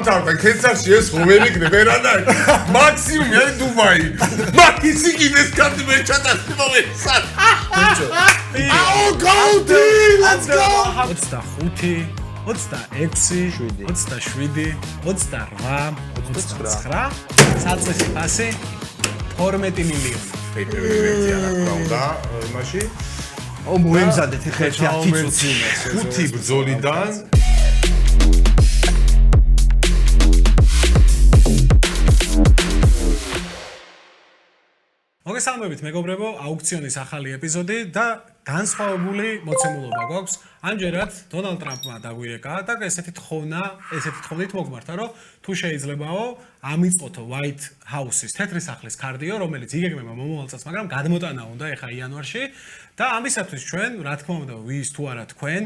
დავთან კენცარში ეს ხო ვერ იქნება ვერანაირ მაქსიმუმი არის დუბაი მაგისი კიდეს კარტი ვერ ჩატარს მომეცარ აუ გაუთი let's go 25 26 27 28 29 საწესი ფასი 12 მილიონი პირველი ვერსია რა თქმა უნდა იმაში მოემზადეთ ხე 10 წუთი 5 ბრძოლიდან მოგესალმებით მეგობრებო, აუქციონის ახალი ეპიზოდი და განსხვავებული მოცემულობა გვაქვს. ამჯერად დონალდ ტრამპმა დაგვირეკა და ესეთი თხოვნით მოგმართა, რომ თუ შეიძლებაო ამიწყოთო White House-ის თეთრი სახლის კარდიო, რომელიც იგეგმება მომავალ წელს, მაგრამ გადმოტანა უნდა ეხა იანვარში და ამისათვის ჩვენ, რა თქმა უნდა, ვის თუ არა თქვენ,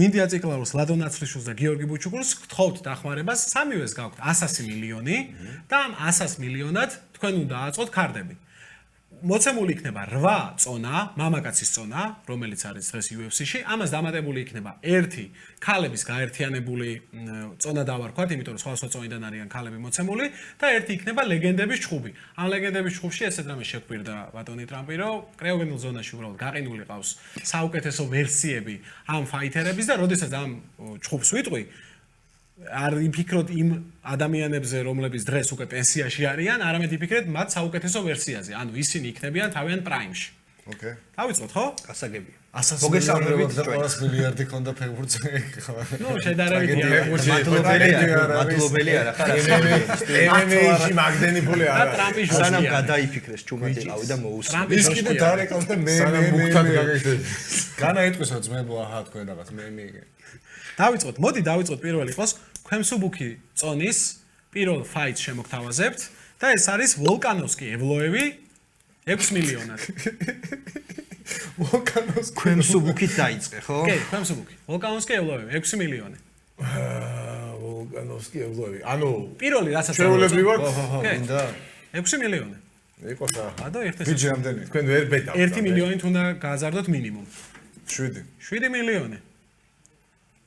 მინდია ციკლაროს ლადო ნაცვლიშვილს და გიორგი ბუჩუგურს გთხოვთ დახმარებას, სამივეს გაქვთ 100 მილიონი და ამ 100 მილიონად თქვენ უნდა აწყოთ კარდები. მოცემული იქნება 8 წონა, მამაკაცის წონა, რომელიც არის დღეს UFC-ში, ამას დამატებული იქნება ერთი ქალების გაერთიანებული წონა დავარქვათ, იმიტომ რომ სხვა წონიდან არიან ქალები მოცემული და ერთი იქნება ლეგენდების ჩხუბი. ამ ლეგენდების ჩხუბში ესეთ რამე შეგვირდა ბატონი ტრამპი, რომ კრეოგენულ ზონაში უბრალოდ გაყინული ყავს საუკეთესო ვერსიები ამ ფაითერების და როდესაც ამ ჩხუბს ვიტყვი არ იფიქროთ იმ ადამიანებზე, რომლებიც დღეს უკვე პენსიაში არიან, არამედ იფიქრეთ მათ საუკეთესო ვერსიაზე. ანუ ისინი იქნებიან თავიანთ პრაიმში. ოკეი. დავიწყოთ, ხო? გასაგებია. მოგესალმებით და ყველას მილიარდი ქონდა ფეხბურთზე. ნუ შედარებით მადლობელი არა ხარ. MMA-ში მაგდენი ფული და არა. ტრამპი სანამ გადაიფიქრეს ჩუმატი ყავი და მოუსწრო. ის კიდე დარეკავს და მე მუქთან გაგეშდე. განა იტყვისო ძმებო, აჰა თქვენ რაღაც მე დავიწყოთ. მოდი დავიწყოთ პირველი იყოს ქვემსუბუქი წონის პირველ ფაიტს შემოგთავაზებთ და ეს არის ვოლკანოვსკი ევლოევი 6 მილიონად. ვოლკანოვსკი ქვემსუბუქით დაიწყე, ხო? კი, ქვემსუბუქი. ვოლკანოვსკი ევლოევი 6 მილიონი. ვოლკანოვსკი ევლოევი. ანუ პირველი რასაც შეუძლები ვართ? მინდა 6 მილიონი. იყოს რა. ადო ერთეს ბიჭი რამდენი? თქვენ ვერ ბეტავთ. 1 მილიონით უნდა გააზარდოთ მინიმუმ. 7 7 მილიონი.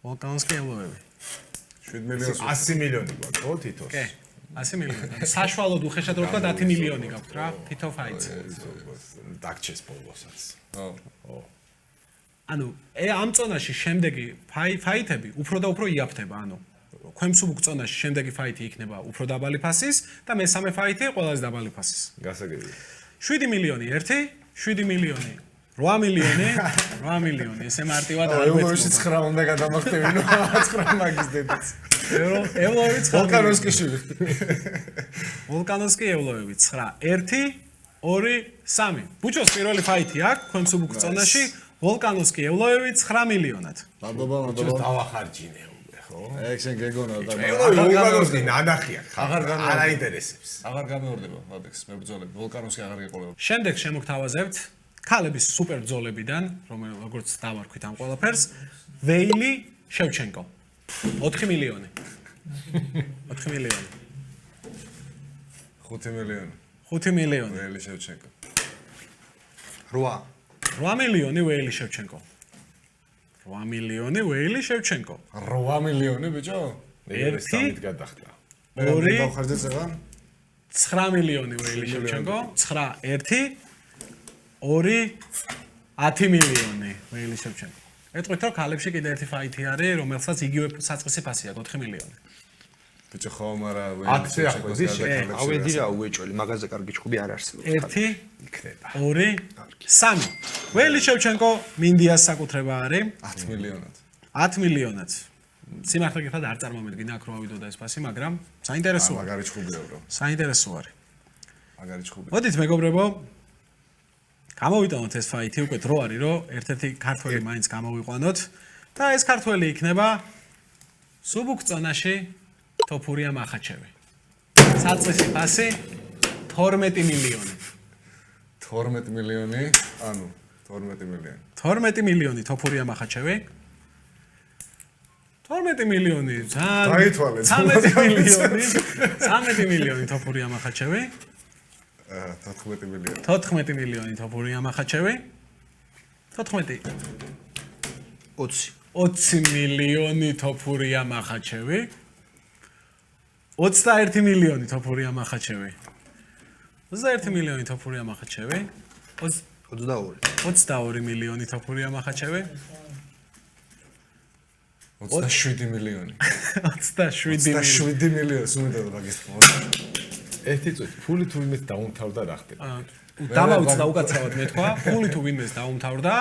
ვოლკანოვსკი ევლოევი. 7 მილიონი 100 მილიონი გვაქვს ხო თითოს? კი, 100 მილიონი. საშუალოდ უხეშად რო ვთქვა 10 მილიონი გაქვთ რა, თითო ფაიტს. დაგჩეს ბოლოსაც. ხო. ანუ ამ წონაში შემდეგი ფაიტები უფრო და უფრო იაფთება, ანუ ქვემსუბუქ წონაში შემდეგი ფაიტი იქნება უფრო დაბალი ფასის და მესამე ფაიტი ყველაზე დაბალი ფასის. გასაგებია. 7 მილიონი ერთი, 7 მილიონი 8 მილიონი, 8 მილიონი, ესე მარტივად არ ევლოევში 9 უნდა გადამახტევინო 9 მაგის დედაც. ევლოევი 9. ვოლკანოვსკი შვილი. ვოლკანოვსკი ევლოევი 9. 1 2 3. ბუჩოს პირველი ფაიტი აქვს ქვემსუბუქ წონაში, ვოლკანოვსკი ევლოევი 9 მილიონად. მადლობა. დავახარჯინე უკვე ხო? ეგ შენ გეგონა და ვოლკანოვსკი ნანახია. არ აინტერესებს. აღარ გამეორდება ვადექს მებრძოლები. ვოლკანოვსკი აღარ იყოლება. შემდეგ შემოგთავაზებთ ქალების სუპერ ბრძოლებიდან, როგორც დავარქვით ამ ყველაფერს, ვეილი შევჩენკო. 4 მილიონი. 4 მილიონი. 5 მილიონი. 5 მილიონი. ველი შევჩენკო. 8. 8 მილიონი ვეილი შევჩენკო. 8 მილიონი ვეილი შევჩენკო. 8 მილიონი ბიჭო? მე სამით გადახტა. 2 დავხარჯე წევა? 9 მილიონი ვეილი შევჩენკო. 9 1 2 10 მილიონი ვეილი შევჩენკო. ეტყვით რომ ქალებში კიდე ერთი ფაითი არის, რომელსაც იგივე საწყისი ფასი აქვს 4 მილიონი. ბიჭო ხო, მაგრამ აქცია ხო ის ავედი რა უეჭველი, მაგაზე კარგი ჩხუბი არ არსებობს. 1 იქნება. 2 3 ველი შევჩენკო მინდიას საკუთრება არის 10 მილიონად. 10 მილიონად. სიმართლე გითხრათ არ წარმომედგინა აქ რო ავიდოდა ეს ფასი, მაგრამ საინტერესოა. მაგარი ჩხუბია ბრო. საინტერესო არის. მაგარი ჩხუბია. მოდით მეგობრებო, გამოვიტანოთ ეს ფაითი, უკვე დრო არის, რომ ერთ-ერთი ქართველი მაინც გამოვიყვანოთ და ეს ქართველი იქნება სუბუქ წონაში თოფურია მახაჩევი. საწყისი ფასი 12 მილიონი. 12 მილიონი, ანუ 12 მილიონი. 12 მილიონი თოფურია მახაჩევი. 12 მილიონი, დაითვალე. 13 მილიონი. 13 მილიონი თოფურია მახაჩევი. 14 მილიონი. 14 მილიონი თოფურია მახაჩევი. 14 20. 20 მილიონი თოფურია მახაჩევი. 21 მილიონი თოფურია მახაჩევი. 21 მილიონი თოფურია მახაჩევი. 22 მილიონი თოფურია მახაჩევი. 27 მილიონი. 27 მილიონი სულ მაგის თქო. ერთი წუთი, ფული თუ ვინმეს დაუმთავრდა რა ხდება? დამავიწყდა უკაცრავად მე თქვა, ფული თუ ვინმეს დაუმთავრდა,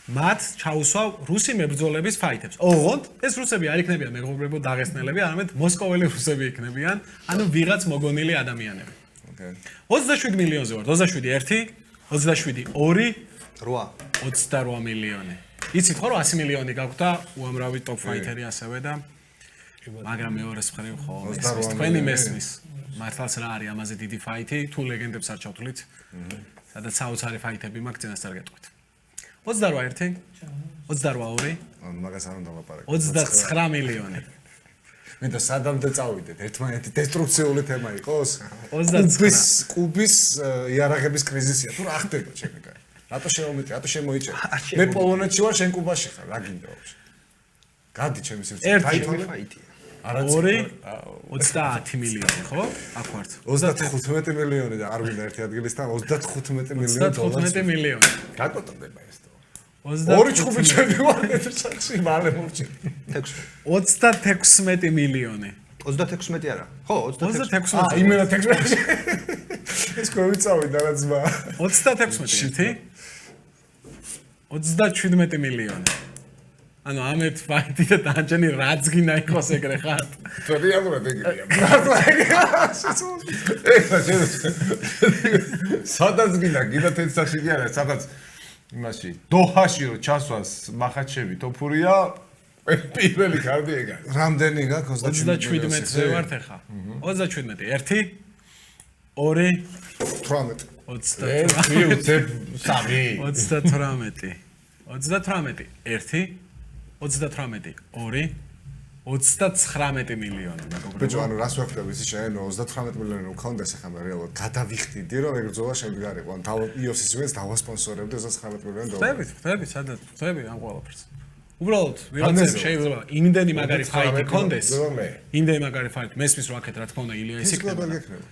მათ ჩაუსვა რუსი მებრძოლების ფაითებს. ოღონდ ეს რუსები არ იქნებიან მეგობრებო დაღესტნელები, არამედ მოსკოველი რუსები იქნებიან, ანუ ვიღაც მოგონილი ადამიანები. ოკეი. 27 მილიონზე ვარ, 27 1, 27 2, 8. 28 მილიონი. იცით ხო, 100 მილიონი გაქვთ და უამრავი ტოპ ფაითერი ასევე და მაგრამ მეორეს მხრივ ხო, თქვენი მესმის. მართლაც რა არის ამაზე დიდი ფაითი, თუ ლეგენდებს არ ჩავთვლით. სადაც საოცარი ფაითები მაქვს წინასწარ გეტყვით. 28 1, 28 2, მაგას არ უნდა ლაპარაკო. 29 მილიონი. მე და სადამდე წავიდეთ, ერთმანეთი დესტრუქციული თემა იყოს? 29 კუბის იარაღების კრიზისია. თუ რა ხდება ჩემიკა? რატო შემომიწე, რატო შემოიჭერე? მე პოლონეთში ვარ, შენ კუბაში ხარ, რა გინდა ვაფშე? გადი ჩემი სივრცე. ფაითია. 2 30 მილიონი, ხო? აქ ვართ. 35 მილიონი და არ გვინდა ერთი ადგილისთან 35 მილიონი დოლარი. 35 მილიონი. გაკოტონდება ეს თო. ორი ჩხუბი ჩემი ვარ ერთსაცი მალე მოვჭი. 36 მილიონი. 36 არა. ხო, 36. იმენა 16. ეს კოვიცავიდა რა ძმა. 36 37 მილიონი. ანუ ამ ერთ ფაითი და დაჯენი რაც გინდა იყოს ეგრე ხარ. რეალურად ეგრეა. სადაც გინდა თეთრსაში კი არა, სადაც იმაში დოჰაში რო ჩასვას მახაჩევი თოფურია პირველი კარდი ეგა. რამდენი გაქვს 27 მეტრზე ვართ ახლა. 27 1 2 18. 38 3 38 1 38 2 39 მილიონი მეგობრებო. ბიჭო, ანუ რას ვეუბნები ისი შენ 38 მილიონი უქონდეს ახლა მე რეალურად გადავიხდიდი რომ ეგ ბრძოლა შემდგარიყო. ან იოსის ვინც დავასპონსორებდი 39 მილიონი დოლარი. ხვდები, სადაც ხვდები ამ ყველაფერს. უბრალოდ ვიღაცებს შეიძლება იმდენი მაგარი ფაითი კონდეს. იმდენი მაგარი ფაითი მესმის რო აქეთ რა თქმა უნდა ილია ის იქნება. ფიზიკურად გექნება.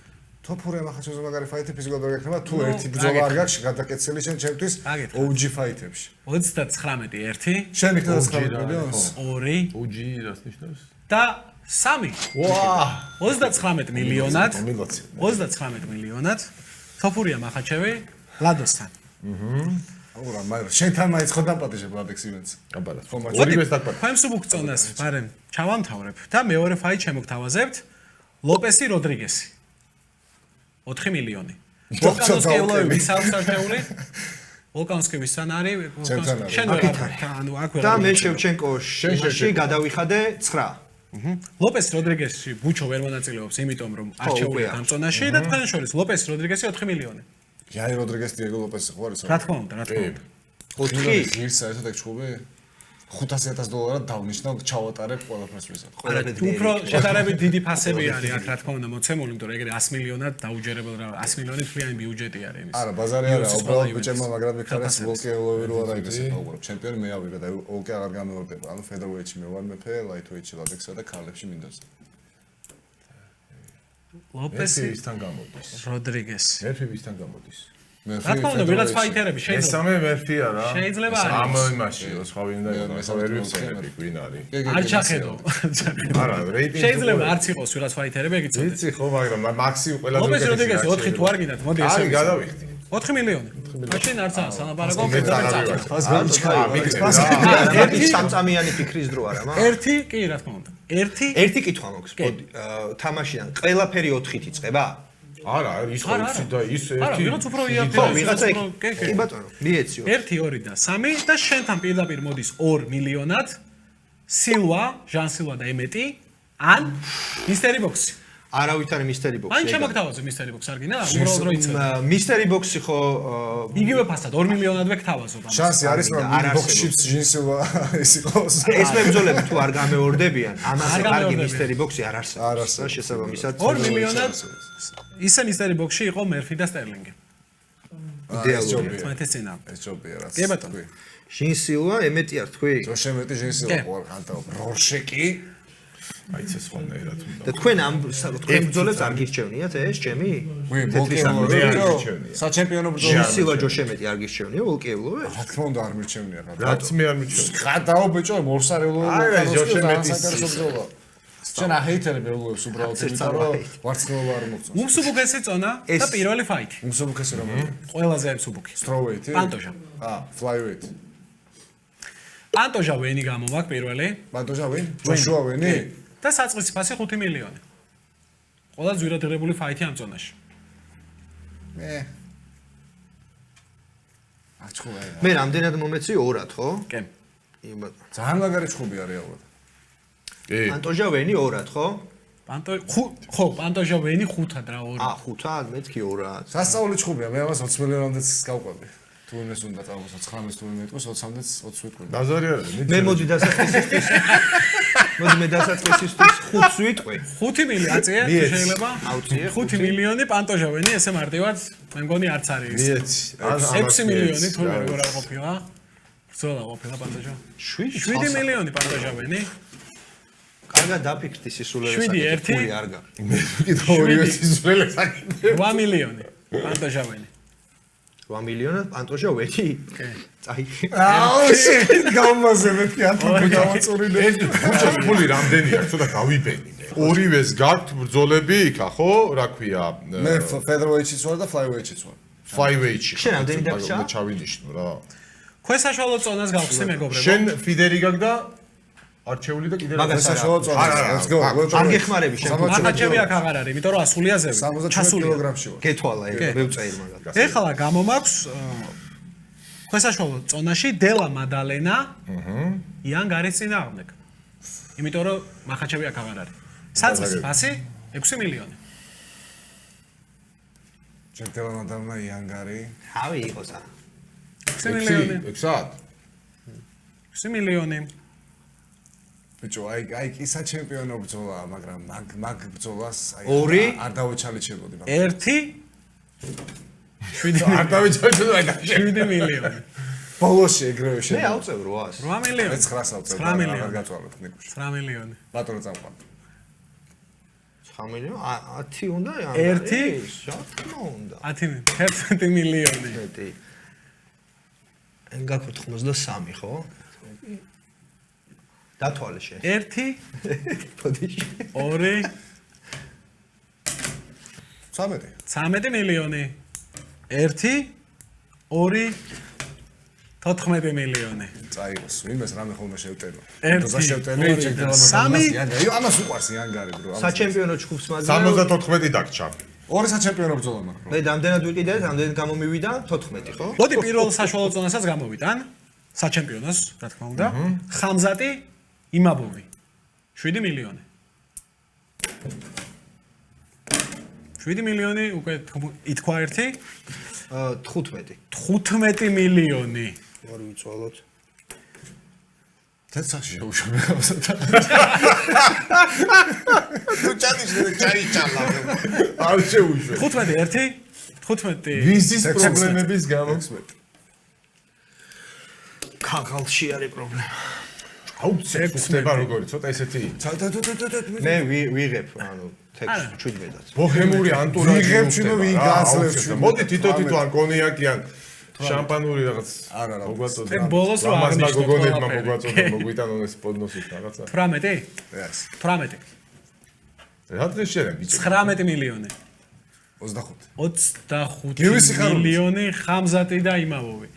თოფურია მახაჩევზე მაგარი ფაითი ფიზიკურად გექნება თუ ერთი ბრძოლა არ გაქვს გადაკეცილი შენ ჩემთვის OG ფაითებში. 39 1 შენ იქნება 39 მილიონს. 2 OG რას ნიშნავს? და 3. ვა! 39 მილიონად. 39 მილიონად. თოფურია მახაჩევი ლადოსთან. აურა, მაგრამ შენთან მაინც ხო დაპატიჟებ ლადექს ივენს. აბა, ხომაც. ორივეს დაკვა. ფაიმს უკწონას, მაგრამ ჩავამთავრებ და მეორე ფაით შემოგთავაზებთ ლოპესი როდრიგესი. 4 მილიონი. ვოლკანოვსკი საერთეული ვოლკანოვსკი სანარი შენ ანუ აქ და მე შევჩენკო შენში გადავიხადე 9. ლოპეს როდრიგესი ბუჩო ვერ მონაწილეობს, იმიტომ რომ არჩეულია გამწონაში და თქვენ შორის ლოპეს როდრიგესი 4 მილიონი. ჯაი როდრიგესი დიეგო ლოპესი ხო არის? რა თქმა უნდა, რა თქმა უნდა. 4 ღირს საერთოდ ეგ ჩხუბი 500,000 დოლარად დავნიშნავ ჩავატარებ ყველაფერს ვიზად. უფრო შედარებით დიდი ფასები არის აქ რა თქმა უნდა მოცემული, იმიტომ რომ ეგრე 100 მილიონად დაუჯერებელ რა 100 მილიონი თვლიანი ბიუჯეტი არის იმის. არა, ბაზარი არა, უბრალოდ ბიჭებმა მაგრამ მიხარეს ვოლკე ელოვერო არა იგეს ახლა ჩემპიონი მე ავიღე და ვოლკე აღარ გამეორდება. ანუ ფედერვეიტში მე ვარ მეფე, ლაითვეიტში ლადექსა და ქალებში მინდოზე. ლოპესი ვისთან გამოდის? როდრიგესი. მერფი ვისთან გამოდის? რა თქმა უნდა, ვიღაც ფაითერები შეიძლება. მესამე მერფია რა. შეიძლება არის. ამ იმაში, სხვა ვინ და ვერ ვიცი ვინ არის. არ ჩახედო. არა, რეიტინგი შეიძლება არც იყოს ვიღაც ფაითერები, ეგ იცოდი. ვიცი ხო, მაგრამ მაქსიმუმ ყველაზე ლოპესი როდრიგესი 4 თუ არ გინდათ, მოდი ესე. არის გადავიხდი. 4 მილიონი. მაშინ არც არა სანაბარაგო მე წავარ. ერთი სამწამიანი ფიქრის დრო არა, მაგრამ ერთი კი რა თქმა უნდა. ერთი კითხვა მაქვს, მოდი. თამაშიდან ყველაფერი 4-ით იწყება? არა, ის ხო იცი და ის არა, ერთი ვიღაც უფრო იაფი. ხო, ვიღაცა კი ბატონო, მიეციო. 1 2 და 3 და შენთან პირდაპირ მოდის 2 მილიონად სილვა, ჟან სილვა და ემეტი ან მისტერი ბოქსი. არავით არის მისტერი ბოქსი. ან შემოგთავაზე მისტერი ბოქსი არ გინდა? უბრალოდ რო იცოდე. მისტერი ბოქსი ხო იგივე ფასად 2 მილიონად ვეკთავაზობ ამას. შანსი არის რომ ბოქსში ჟინსილვა ის იყოს. ეს მებრძოლები თუ არ გამეორდებიან, ამაზე კარგი მისტერი ბოქსი არ არსებობს. შესაბამისად 2 მილიონად ისე მისტერი ბოქსში იყო მერფი და სტერლინგი. იდეალურია. მეთეს წინა. ეს ჯობია რაც. კი ბატონო. ჟინსილვა ემეტი არ თქვი? ჯოშემეტი ჟინსილვა ხო არ ხანტავ. როშეკი აიცა სხვანაირად უნდა. და თქვენ ამ თქვენ ბრძოლებს არ გირჩევნიათ ეს ჩემი? საჩემპიონო ბრძოლა. სილა ჯოშემეტი არ გირჩევნია ვოლკიევლოვე? რა თქმა უნდა არ მირჩევნია რა. რაც მე არ მიჩვენე. გადაო ბეჭო მორსარეულო. აი ჯოშემეტის ბრძოლა. ჩვენ აჰეითერებ ეულოებს უბრალოდ იმიტომ რომ ვარცხნილობა არ მოგწონს. უმსუბუქესი წონა და პირველი ფაითი. უმსუბუქესი რომელია? ყველაზე მსუბუქი. Strawweight. პანტოჟა. Flyweight. პანტოჟა ვენი გამოვაკ პირველი. პანტოჟა ვენი? ჯოშუა ვენი? და საწყისი ფასი 5 მილიონი. ყველა ძვირადღირებული ფაითი ამ წონაში. მე აჩხუბა. მე რამდენად მომეცი 2-ად, ხო? კი. იბატონო. ძალიან მაგარი ჩხუბია რეალურად. კი. ანტოჟა ვენი 2-ად, ხო? ხო, პანტოჟა ვენი 5-ად რა 2. 5-ად, მეთქი 2-ად. სასწაული ჩხუბია, მე ამას 20 მილიონამდეც გავყვები. თუ იმეს უნდა წავოსო 19 თუ იმ ეთქოს 20-მდეც 20 ვიტყვი. დაზარი არის. მე მოდი დასაწყისისთვის. მოდი მე დასაწყისისთვის 5-ს ვიტყვი. 5 მილიონი აწია შეიძლება? აუწიე. 5 მილიონი პანტოჟა ვენი ესე მარტივად მე მგონი არც არის. მიეცი. 6 მილიონი თუ როგორ არ ყოფილა? ბრძოლა ყოფილა პანტოჟა. 7 მილიონი პანტოჟა ვენი. კარგად დაფიქრდი სისულელე 7-1 არ გა. მე კიდე ორივე სიზრელე საკითხი. 8 მილიონი პანტოჟა ვენი. 8 მილიონად პანტოჟა ვეთი? კი. წაი. აუ შენ გამაზე მეთქი ათმობი გამაწურინე. ხუჭას ფული რამდენია? ცოტა გავიბენი მე. ორივეს გაქვთ ბრძოლები იქა, ხო? რა ქვია? მე featherweight-იც ვარ და flyweight-იც ვარ. flyweight-ში. შენ რამდენი დაგჭა? მე ჩავინიშნო რა. ქვენ საშუალო წონას გავხსნი მეგობრებო. შენ ფიდერი გაგ და არჩეული და კიდე მაგას საშუალო წონა. Let's go. არ გეხმარები შენ. მახაჩები აქ აღარ არის, იმიტომ რომ ასულიაზე 77 კილოგრამში ვარ. გეთვალა ეგ მევწაիր მაგას. ეხლა გამომაქვს ქვენ საშუალო წონაში დელა მადალენა იან გარის წინააღმდეგ. იმიტომ რომ მახაჩები აქ აღარ არის. საწყისი ფასი 6 მილიონი. ჩემთელანა და იანგარი. თავი იყოს რა. 6 მილიონი. 600. 6 მილიონი. ბიჭო, აი კი საჩემპიონო ბრძოლაა, მაგრამ მაგ ბრძოლას არ დავეჩალიჩებოდი. 1 არ დავიწყებდი აი და 7 მილიონი. ბოლოში ეგრევე მე შედა. ავწევ 800. 8 მილიონი. 900 ავწევ. 9 მილიონი. არ გაწვალოთ ნიკუშ. 9 მილიონი. ბატონო წამყვან. 9 მილიონი 10 უნდა ან 1 რა თქმა უნდა. 11 მილიონი. მეტი. ან გაქვთ 93, ხო? დათვალე შენ. 1 პოდიში. 2 13 მილიონი. 1 2 14 მილიონი. წაიღოს, ვინმეს რამე ხოლმე შევტენო. ერთი, და შევტენი ორი, ჩემთელანა სამი. იანგარი. ამას უყვარს იანგარი, ბრო. საჩემპიონო ჯგუფს მაძლევ. 74 დაგჭა. ორი საჩემპიონო ბრძოლა მაქვს. მე რამდენად ვიყიდეთ, რამდენად გამომივიდა? 14, ხო? მოდი პირველ საშუალო წონასაც გამოვიტან. საჩემპიონოს, რა თქმა უნდა. ხამზატი იმაბოვი. 7 მილიონი. 7 მილიონი უკვე ითქვა ერთი. 15. 15 მილიონი. ორი ვიწვალოთ. თეთრ შეუშავე ამასთან. თუ ჩადიშნე ჩაიჭალა. არ შეუშვე. 15 1 15 ვიზის პრობლემების გამო ქაღალში არის პრობლემა. აუცილებლად ხდება როგორი ცოტა ესეთი მე ვიღებ, ანუ ტექსტ 17-ად. ბოჰემური ანტურაჟი ვიღებ ჩინო ვინ გაძლევს ჩინო. მოდი თითო ან კონიაკი ან შამპანური რაღაც არა რა. მოგვაწოდა ეგ ბოლოს რო ამას აღნიშნეთ გოგონებმა ყველაფერი. მოგვაწოდა მოგვიტანონ ეს პოდნოსის რაღაცა 18 ეს 18 რა დღეს შეიძლება ბიჭო 19 მილიონი. 25. 25 მილიონი ხამზატი და იმავოვი.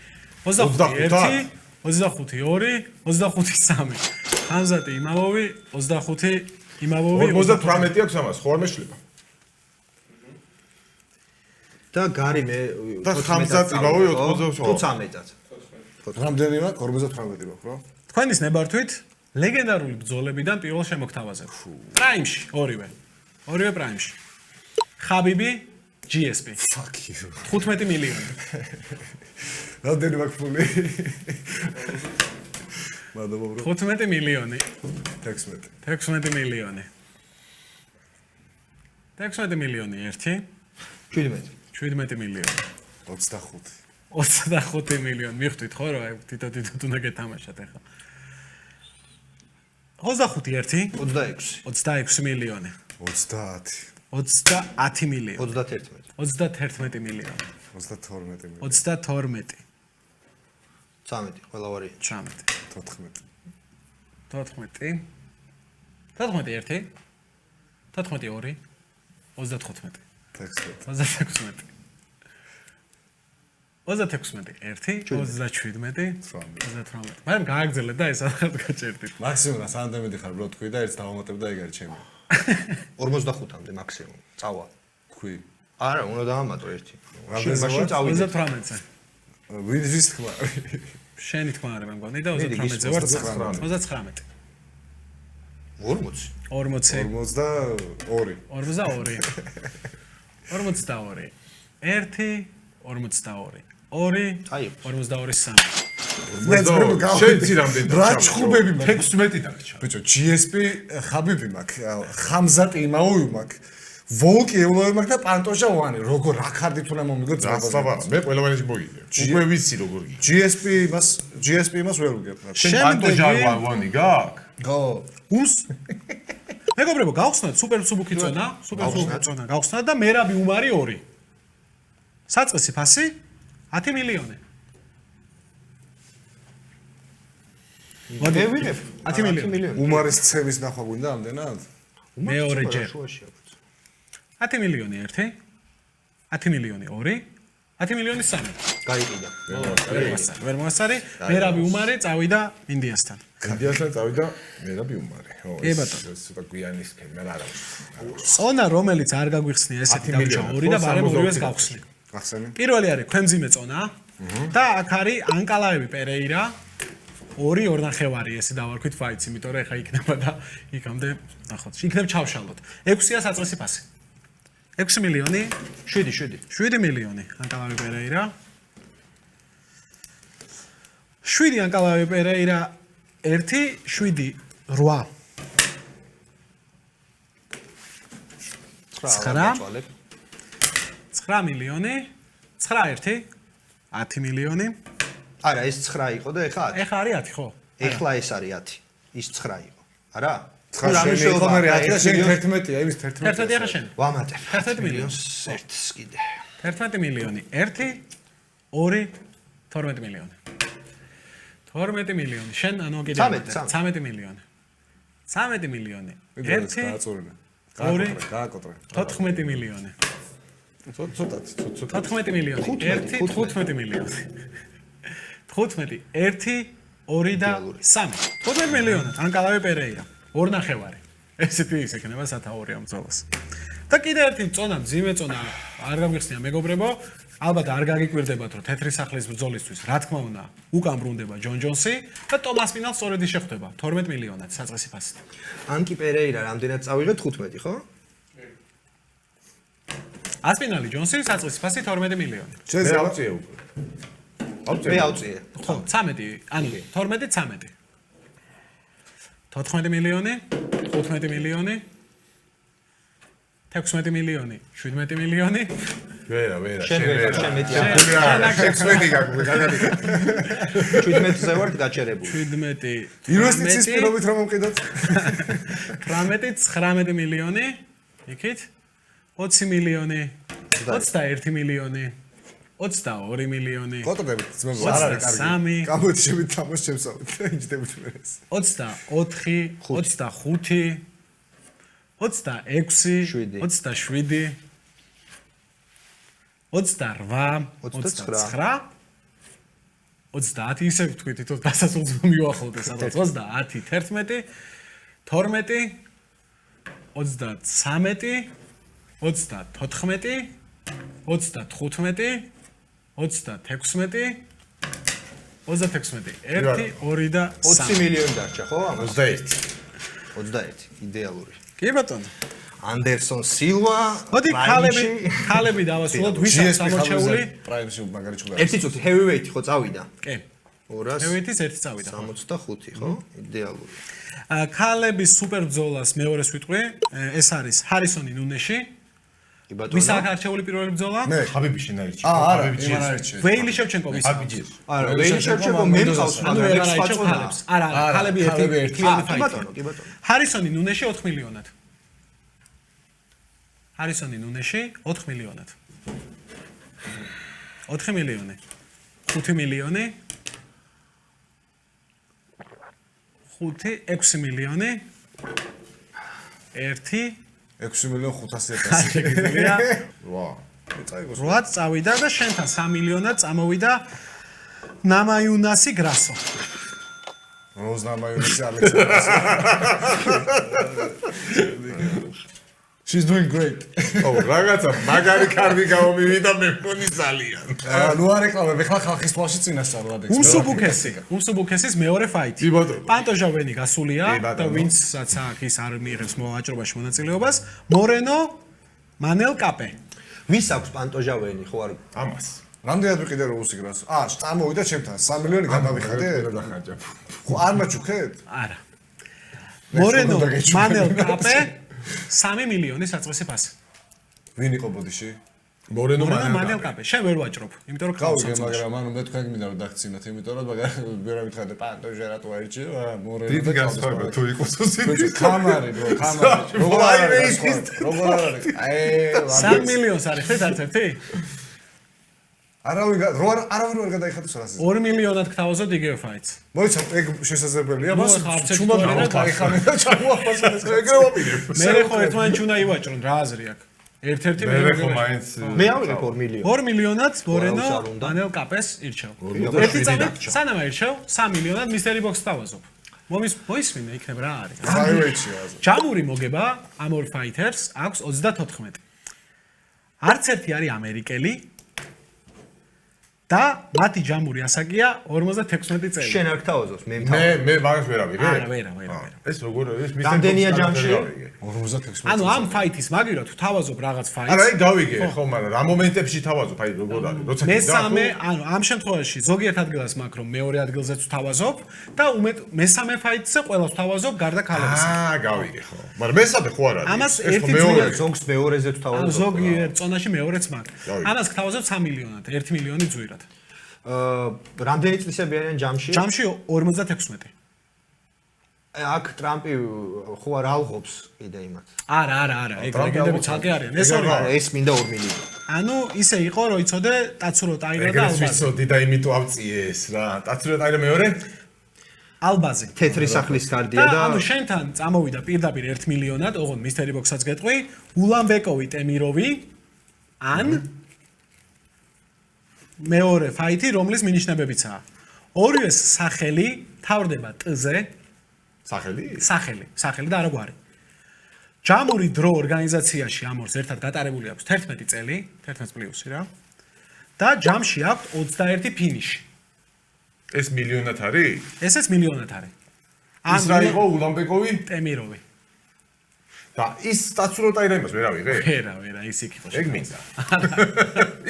25 1 25 2 25 3 ხამზატი იმავოვი 25 იმავოვი 58 აქვს ამას ხო არ მეშლება და გარი მე და ხამზატი იმავოვი 13-ად. რამდენი მაქვს? 58 მაქვს, რა? თქვენის ნებართვით ლეგენდარული ბრძოლებიდან პირველ შემოგთავაზე. პრაიმში ორივე პრაიმში. ხაბიბი GSP. Fuck you. 15 მილიონი. რამდენი მაქვს ფული? მადლობა ბრო. 15 მილიონი. 16. 16 მილიონი. 16 მილიონი 1 17. 17 მილიონი. 25. 25 მილიონი. მიხვდით ხო რა თითო უნდა გეთამაშათ ახლა. 25 1 26 26 მილიონი 30 30 მილიონი 31 მილიონი 32 მილიონი 32 13 ყველა ვარიანტი 14 14 14 14 1 14 2 35 36 1 37 მაგრამ გააგრძელე და ეს აღარ გაჭერდით მაქსიმუმ რა სანდემედი ხარ ბრო თქვი და ერთ დავამატებ და ეგ არის ჩემი 45-მდე მაქსიმუმ წავა თქვი არა უნდა დავამატო ერთი რამდენზე მაშინ ვარ? წავიდე 38-ზე ვის თქმა შენი თქმა არა მე მგონი და 38-ზე ვარ 39 40 40 42 42 42 1 42 2 აი 42 3 შენცი რამდენი რა ჩხუბები მაქვს 16 დარჩა ბიჭო GSP ხაბიბი მაქვს ხამზატი იმაუი მაქვს ვოლკი ევლოვი მაქვს და პანტოჟა ვანი როგორ რა ხარდით უნდა მომიგო ძაბა მე ყველა ვენეში მოგიდე უკვე ვიცი როგორ გიქ GSP იმას ვერ ვიგებ შენ პანტოჟა ვანი გაქვს გო უსს მეგობრებო გავხსნათ სუპერ სუბუქი წონა გავხსნათ და მერაბი უმარი 2 საწყისი ფასი 10 მილიონი მე ვიღებ 10 მილიონი უმარის ცევის ნახვა გვინდა ამდენად მეორე ჯერ 10 მილიონი 1 10 მილიონი 2 10 მილიონი 3 გაიყიდა ვერ მოასარი მერაბი უმარი წავიდა ინდიასთან ინდიასთან წავიდა მერაბი უმარი ხო კი ბატონო ეს ცოტა გვიანი სქემა რა წონა რომელიც არ გაგვიხსნია ესეთი დავჭა 2 და ბარემ 2-ს გავხსნი ახსენე პირველი არის ქვემძიმე წონა და აქ არის ანკალაევი პერეირა 2 ნახევარი ესე დავარქვით ფაიც იმიტომ რომ ეხა იქნება და იქამდე ნახოთ იქნებ ჩავშალოთ 6-ია საწყისი ფასი 6 მილიონი 7 მილიონი ანკალაევი პერეირა 7 ანკალაევი პერეირა 1 7 8 9 მილიონი 9 1 10 მილიონი არა ეს 9 იყო და ეხა 10 ეხა არის 10 ხო ეხლა ეს არის 10 ის 9 იყო არა 9 იყო მე 10 და შენ 11-ია იმის 11 11 ახლა შენ ვამატებ 11 მილიონს ერთს კიდე 11 მილიონი 1 2 12 მილიონი 12 მილიონი შენ ანუ კიდე 13 მილიონი 13 მილიონი 1 2 გააკოტრე 14 მილიონი ცოტა 14 მილიონი 1 15 მილიონი 15 1 2 და 3 15 მილიონი ანკალაევი პერეირა 2 ნახევარი ესეთი ის ექნება სათაური ამ წოლას და კიდე ერთი წონა მძიმე წონა არ გამიხსნია მეგობრებო ალბათ არ გაგიკვირდებათ რომ თეთრი სახლის ბრძოლისთვის რა თქმა უნდა უკან ბრუნდება ჯონ ჯონსი და ტომას პინალს სწორედ შეხვდება 12 მილიონად საწყისი ფასით ანკი პერეირა რამდენად წავიღე 15 ხო ასპინალი ჯონსი საწყისი ფასი 12 მილიონი მე ავწიე უკვე მე ავწიე ხო 13 ანუ 12 13 14 მილიონი 15 მილიონი 16 მილიონი 17 მილიონი ვერა შენ მეტია 16 გაგვი გადადიხე 17-ზე ვარ გაჩერებული 17 ინვესტიციის პირობით რომ მომყიდოთ 19 მილიონი იქით 20 მილიონი 21 მილიონი 22 მილიონი კოტრებით ძმებო არ არის კარგი გამოდი შემით თამაშ შემსავით და იჯდებით მე ეს 24 25 26 27 28 30 ისე ვთქვი თვითონ დასასრულს მივახლოვდეს სადაც 30 11 12 33 34 35 36 36 1 2 და 20 მილიონი დარჩა ხო ამას 21 იდეალური კი ბატონო ანდერსონ სილვა მოდი ქალები დავასრულოთ ვის აქვს ამორჩეული პრაიმში მაგარი ჩუბა ერთი წუთი heavyweight ხო წავიდა კი 200 heavyweight-ის ერთი წავიდა 65 ხო იდეალური ქალების სუპერ ბრძოლას მეორეს ვიტყვი ეს არის ჰარისონი ნუნეში კი ბატონო. ვის აქვს არჩეული პირველი ბრძოლა? მე ხაბიბიში ნაირჩი. არა, იმან არჩი. ვეილი შევჩენკო ვის? ხაბიჯი. არა, ვეილი შევჩენკო მე მყავს, ანუ მაგრამ ვეღარ აიჩევ ხალებს. არა, ხალები ერთი კლიანი კი ფაიტი. ბატონო, კი ბატონო. ჰარისონი ნუნეში 4 მილიონად. ჰარისონი ნუნეში 4 მილიონად. 4 მილიონი. 5 მილიონი. 6 მილიონი. 1 6 მილიონ 500,000. შეგიძლია ვა. წაიგოს. 8 წავიდა და შენთან 3 მილიონად წამოვიდა ნამაიუნასი გრასო. როზნამაიუნასი ალექსანდრეს. She's doing great. ო, რაღაცა მაგარი კარგი გამომივიდა მე მგონი ძალიან. ნუ არ ეკლავებ, ახლა ხალხის თვალში წინასწარ ლადექს. უმსუბუქესის მეორე ფაიტი. კი ბატონო. პანტოჟავენი გასულია კი ბატონო. და ვინცაც აქ ის არ მიიღებს მოაჭრობაში მონაწილეობას, მორენო მანელ კაპე. ვის აქვს პანტოჟავენი ხო არ ამას. რამდენად ვიყიდე რომ უსიგრას? წამოვიდა ჩემთან 3 მილიონი გადავიხადე. დახაჯა. ხო არ მაჩუქეთ? არა. მორენო უნდა გეჩვენო. მანელ კაპე 3 მილიონი საწყისი ფასი. ვინ იყო ბოდიში? მორენო მორენო მანელ კაპე. შენ ვერ ვაჭრობ, იმიტომ რომ გავიგე, მაგრამ ანუ მე თქვენ გმინდა რომ დაგცინოთ, იმიტომ რომ ვერა მითხარდა პანტოჟერა თუ აირჩი, მორენო. დიდი განსხვავება თუ იყოს უსიტყვი. კამარი, ბრო, კამარი. როგორ არის? როგორ არის? 3 მილიონს არის ხეთ ერთ-ერთი? არავინ ვერ გადაიხადეს რას. 2 მილიონად გთავაზობ იგივე ფაიტს. მოიცა, ეგ შესაძლებელია, ნუ, მას ხა, აბსოლუტურად ჩუმად ვერ გაიხანენ და ჩამოაფასეს. ეგრე ვაპირებ. მე ხო ერთმანეთს უნდა ივაჭრონ რა აზრი აქვს. ერთ-ერთი მე ხო მაინც მე ავიღებ 2 მილიონი. 2 მილიონად მორენო არ უნდა. ანელ კაპეს ირჩევ. მილიონი ერთი წამი დაგჭა. სანამ აირჩევ 3 მილიონად მისტერი ბოქს დავაზობ. მოისმინე იქნებ რა არის. ფაივეიჩია. ჯამური მოგება ამ ორ ფაითერს აქვს 34. არც ერთი არის ამერიკელი და მათი ჯამური ასაკია 56 წელი. შენ არ გთავაზობს მე მე მაგას ვერ ავიღე. არა, ვერა. ეს როგორ ეს მისტერ რამდენია ჯამში? 56. ანუ ამ ფაითის მაგივრად თუ თავაზობ რაღაც არა, ფაითს აი გავიგე, ხო, მაგრამ რა მომენტებში თავაზობ, აი როგორ არის, როცა მესამე, ანუ ამ შემთხვევაში ზოგიერთ ადგილას მაქვს რომ მეორე ადგილზეც ვთავაზობ და მესამე ფაიტზე ყველას ვთავაზობ გარდა ქალებისა. გავიგე, ხო. მაგრამ მესამე ხო არ არის. ამას ეს ხო ერთი მეორე. ზოგს მეორეზე ანუ ვთავაზობ. ზოგიერთ წონაში მეორეც მაქვს. გავიგე. ამას გთავაზობ 3 მილიონად, 1 მილიონი ძვირად. რამდენი წლისები არიან ჯამში? ჯამში 56. აქ ტრამპი ხო არ ალღობს კიდე იმათ. არა, ეგ ლეგენდები ცალკე არიან. ეს ორი. ეს მინდა 2 მილიონი. ანუ ისე იყო, რომ იცოდე ტაცურო ტაირა და ეგრე ალბაზი. ვიცოდი და იმიტომ ავწიეს რა. ტაცურო ტაირა მეორე? ალბაზი. თეთრი სახლის კარდია და ანუ შენთან წამოვიდა პირდაპირ 1 მილიონად, ოღონდ მისტერი ბოქსაც გეტყვი, ულანბეკოვი ტემიროვი ან მეორე ფაითი, რომლის მინიშნებებიცაა. ორივეს სახელი თავდება ტ-ზე, სახელი და არა გვარი. ჯამური დრო ორგანიზაციაში ამორს ერთად გატარებული აქვს 11 წელი, 11 პლუსი რა. და ჯამში აქვს 21 ფინიში. ეს მილიონად არის? ესეც მილიონად არის. ის რა იყო ულანბეკოვი? ტემიროვი. და ის ტაცურო ტაირა იმას ვერ ავიღე? ვერა, ის იქ იყო. ეგ მინდა.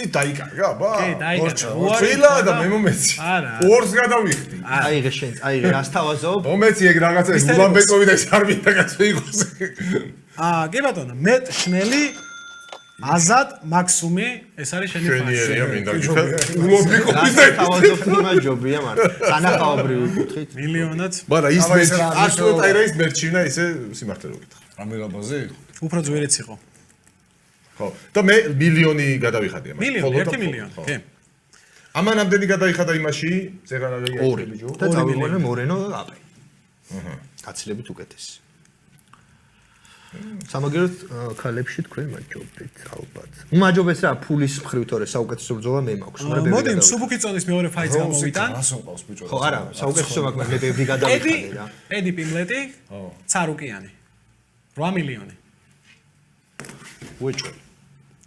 ის დაიკარგა, ბა. კი, დაიკარგა. უარილა და მე მომეცი. არა. ორს გადავიხდი. აიღე შენ, აიღე, რას თავაზობ? მომეცი ეგ რაღაცა ეს ულანბეკოვი და ის არ მინდა კაცო იყოს. კი ბატონო, მეტ შნელი აზად მაქსუმი, ეს არის შენი ფასი. შენიერია მინდა გითხრა. ულანბეკოვის და თავაზობ იმაჯობია, მაგრამ სანახაობრივი კუთხით. მილიონად. მაგრამ ის აბა, მე ეს რა, ტაცურო ტაირა ის მერჩინა ისე სიმართლე რო გითხრა. ამერაბაზე? უფრო ძვირიც იყო. ხო. და მე მილიონი გადავიხადი ამას. მილიონი, 1 მილიონი. კი. ამან ამდენი გადაიხადა იმაში, ზეღარ არის ორი. აიჭებიჯო. და წავიყვანე მორენო და აპე. გაცილებით უკეთესი. სამაგეროთ ქალებში თქვენ მაჯობდით ალბათ. უმაჯობეს რა ფულის მხრივ თორე საუკეთესო ბრძოლა მე მაქვს. მოდი, სუბუქიწონის მეორე ფაიტს გამოვიტან. რას უყავს ბიჭო? ხო, არა, საუკეთესო მაქვს მე ბევრი გადავიხადე რა. ედი პიმლეტი, ცარუკიანი. 8 მილიონი. უეჭველი.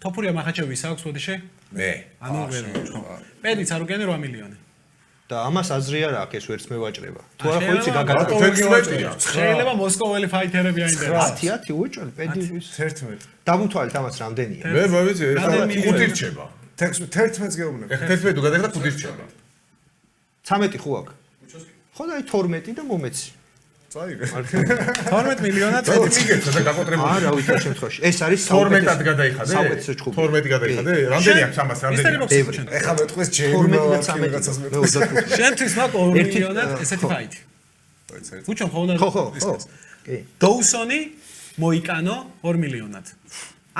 თოფურია მახაჩევის აქვს ბოდიში? მე. ანუ ვერ ხო. პედი ცარუკიანი 8 მილიონი. და ამას აზრი არ აქვს ეს ვერც მე ვაჭრება. თუ არა ხო იცი გაგატა. 16-ია. შეიძლება მოსკოველი ფაითერები აინტერესებს. 10 უეჭველი პედი 11. დამუთვალეთ ამას რამდენია. მე ვიცი, ეს რამდენი ხუთი რჩება. 11-ს გეუბნები. ეხლა 11 თუ გადაიხდა 5 რჩება. 13 ხო აქვს? ხო და აი 12 და მომეცი. წაიღე. 12 მილიონად მიგეც და გაკოტრებული. არა, ვითარ შემთხვევაში. ეს არის 12-ად გადაიხადე? საუკეთესო ჩხუბი. 12 გადაიხადე? რამდენი აქვს ამას, მისტერი რამდენი? ბოქსი ჩვენ. ეხლა მეტყვის ჯეიმი 12 და რაღაცას 13. მე 25. შენთვის მაქვს 2 მილიონად ესეთი ფაითი. უჩვენ ხოლმე კი. დოუსონი მოიკანო 2 მილიონად.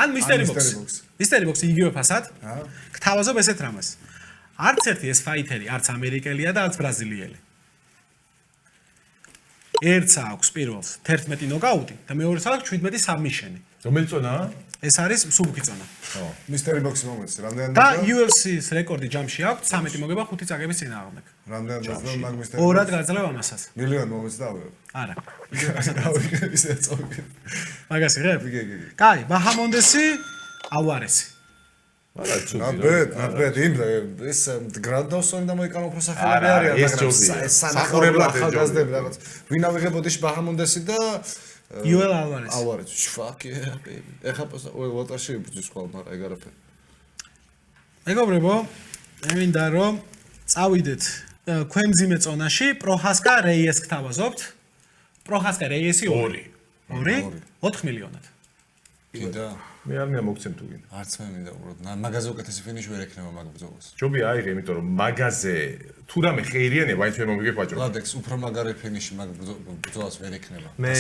ან მისტერი ბოქსი. მისტერი ბოქსი იგივე ფასად. გთავაზობ ესეთ რამეს. არც ერთი ეს ფაითერი არც ამერიკელია და არც ბრაზილიელი. ერთს აქვს პირველს 11 ნოკაუტი და მეორეს აქვს 17 საბმიშენი. რომელი წონაა? ეს არის მსუბუქი წონა. მისტერი ბოქსი მომეც რამდენი და UFC-ს რეკორდი ჯამში აქვს 13 მოგება 5 წაგების წინააღმდეგ. რამდენი დაძლა მაგ მისტერი ორად გაძლევ ამასაც. მილიონი მომეც დავიღე. არა. დავიღე ისე წავიღე. მაგას იღებ? კი. კაი, ბაჰამონდესი, ალვარესი. არა, ცუდი. ნაბედ იმ ეს გრანდაუსონი და მოიკანო უფრო სახელები არა, არიან, ეს მაგრამ ჯობია. სახურებლად ახალგაზრდები რაღაც. ვინ ავიღებოდი ბაჰამონდესი და იუელ ალვარესი. ალვარესი. Fuck yeah, baby. ეხა უელტერში იბრძვის ხოლმე, მაგრამ ეგ არაფერი. მეგობრებო, მე მინდა რომ წავიდეთ ქვემძიმე წონაში, პროჰასკა რეიეს გთავაზობთ. პროჰასკა რეიესი 2. 4 მილიონად. კიდე მე არ მინდა მოგცემ თუ გინდა. არც მე მინდა უბრალოდ. მაგაზე უკეთესი ფინიში ვერ ექნება მაგ ბრძოლას. ჯობია აიღე, იმიტომ რომ მაგაზე თუ რამე ხეირიანია, მაინც მე მომიგებ ვაჭრო. ლადექს უფრო მაგარი ფინიში მაგ ბრძოლას ვერ ექნება. მე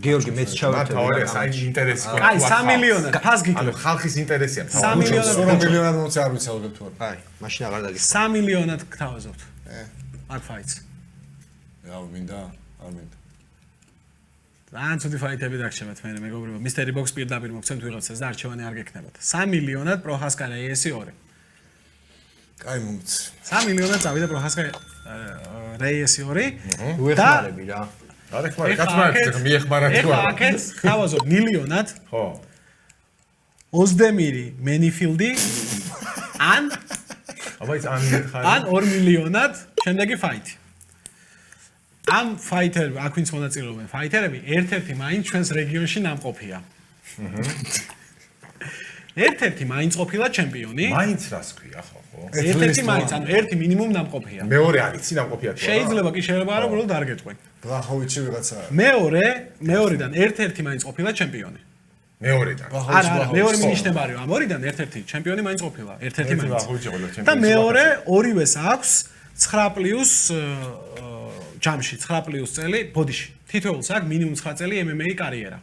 გიორგი მეც მათ ჩავერთე. თავარია საინც ინტერესი ყო. კაი, 3 მილიონად ფას ანუ გიკლებ. ხალხის ინტერესია. 3 მილიონად 2 მილიონად მოწე არ ვიცი ალბათ თუ არა. აი, მაშინ აღარ დაგის. 3 მილიონად გთავაზობთ. აქ ფაითს. რა მინდა? არ მინდა. ძალიან ცუდი ფაითები დაგრჩებათ მე მეგობრებო. მისტერი ბოქს პირდაპირ მოგცემთ ვიღაცას და არჩევანი არ გექნებათ. 3 მილიონად პროჰასკა რეიესი 2. კაი მომც. 3 მილიონად წავიდა პროჰასკა რეიესი 2. უეხმარები რა. არა ხმარ, კაცმარებს მიეხმარა თუ ეხლა არა. აქეთ გთავაზობ მილიონად ხო. ოზდემირი მენიფილდი ან აბა ის ან მითხარი. ან 2 მილიონად შემდეგი ფაითი. ამ ფაითერები, აქ ვინც მონაწილეობენ ფაითერები, ერთ-ერთი მაინც ჩვენს რეგიონში ნამყოფია. ერთ-ერთი მაინც ყოფილა ჩემპიონი. მაინც რას ქვია ხო? ერთ-ერთი მაინც, ანუ ერთი მინიმუმ ნამყოფია. მეორე არის ნამყოფია თუ არა? შეიძლება კი შეიძლება არა, უბრალოდ არ გეტყვი. ბლაჰოვიჩი ვიღაცა. მეორედან ერთ-ერთი მაინც ყოფილა ჩემპიონი. მეორედან. არა, მეორე მინიშნებარია, ამ ორიდან ერთ-ერთი ჩემპიონი მაინც ყოფილა, ერთ-ერთი მაინც. ბლაჰოვიჩი ყველა ჩემპიონი. და მეორე ორივეს აქვს 9+ ჯამში 9+ წელი ბოდიში. თითოეულს აქვს მინიმუმ 9 წელი MMA კარიერა.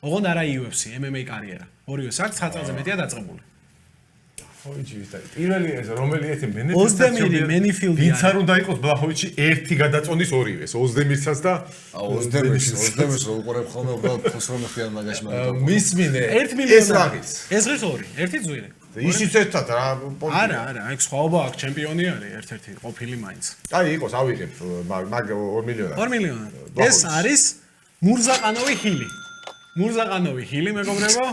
ოღონდ არა UFC, MMA კარიერა. ორივეს აქვს 9 წელზე მეტია დაწყებული. ბლაჰოვიჩი ვის არის? პირველი ეს რომელი ეს ოზდემირი მენიფილდი. ვინც არ უნდა იყოს ბლაჰოვიჩი ერთი გადაწონის ორივეს. ოზდემირსაც და ოზდემირს უყურებ ხოლმე უბრალოდ ფოს რომ ხიან მაგაში მაგათო. მისმინე 1 მილიონი. ეს რაგის. ეს ღირს 2, ერთი ძვირი. ისიც ერთად რა არა, აქ სხვაობა აქვს, ჩემპიონი არის ერთ-ერთი ყოფილი მაინც. აი იყოს ავიღებ მაგ 2 მილიონად. 2 მილიონად. ეს არის მურზაყანოვი ჰილი. მურზაყანოვი ჰილი მეგობრებო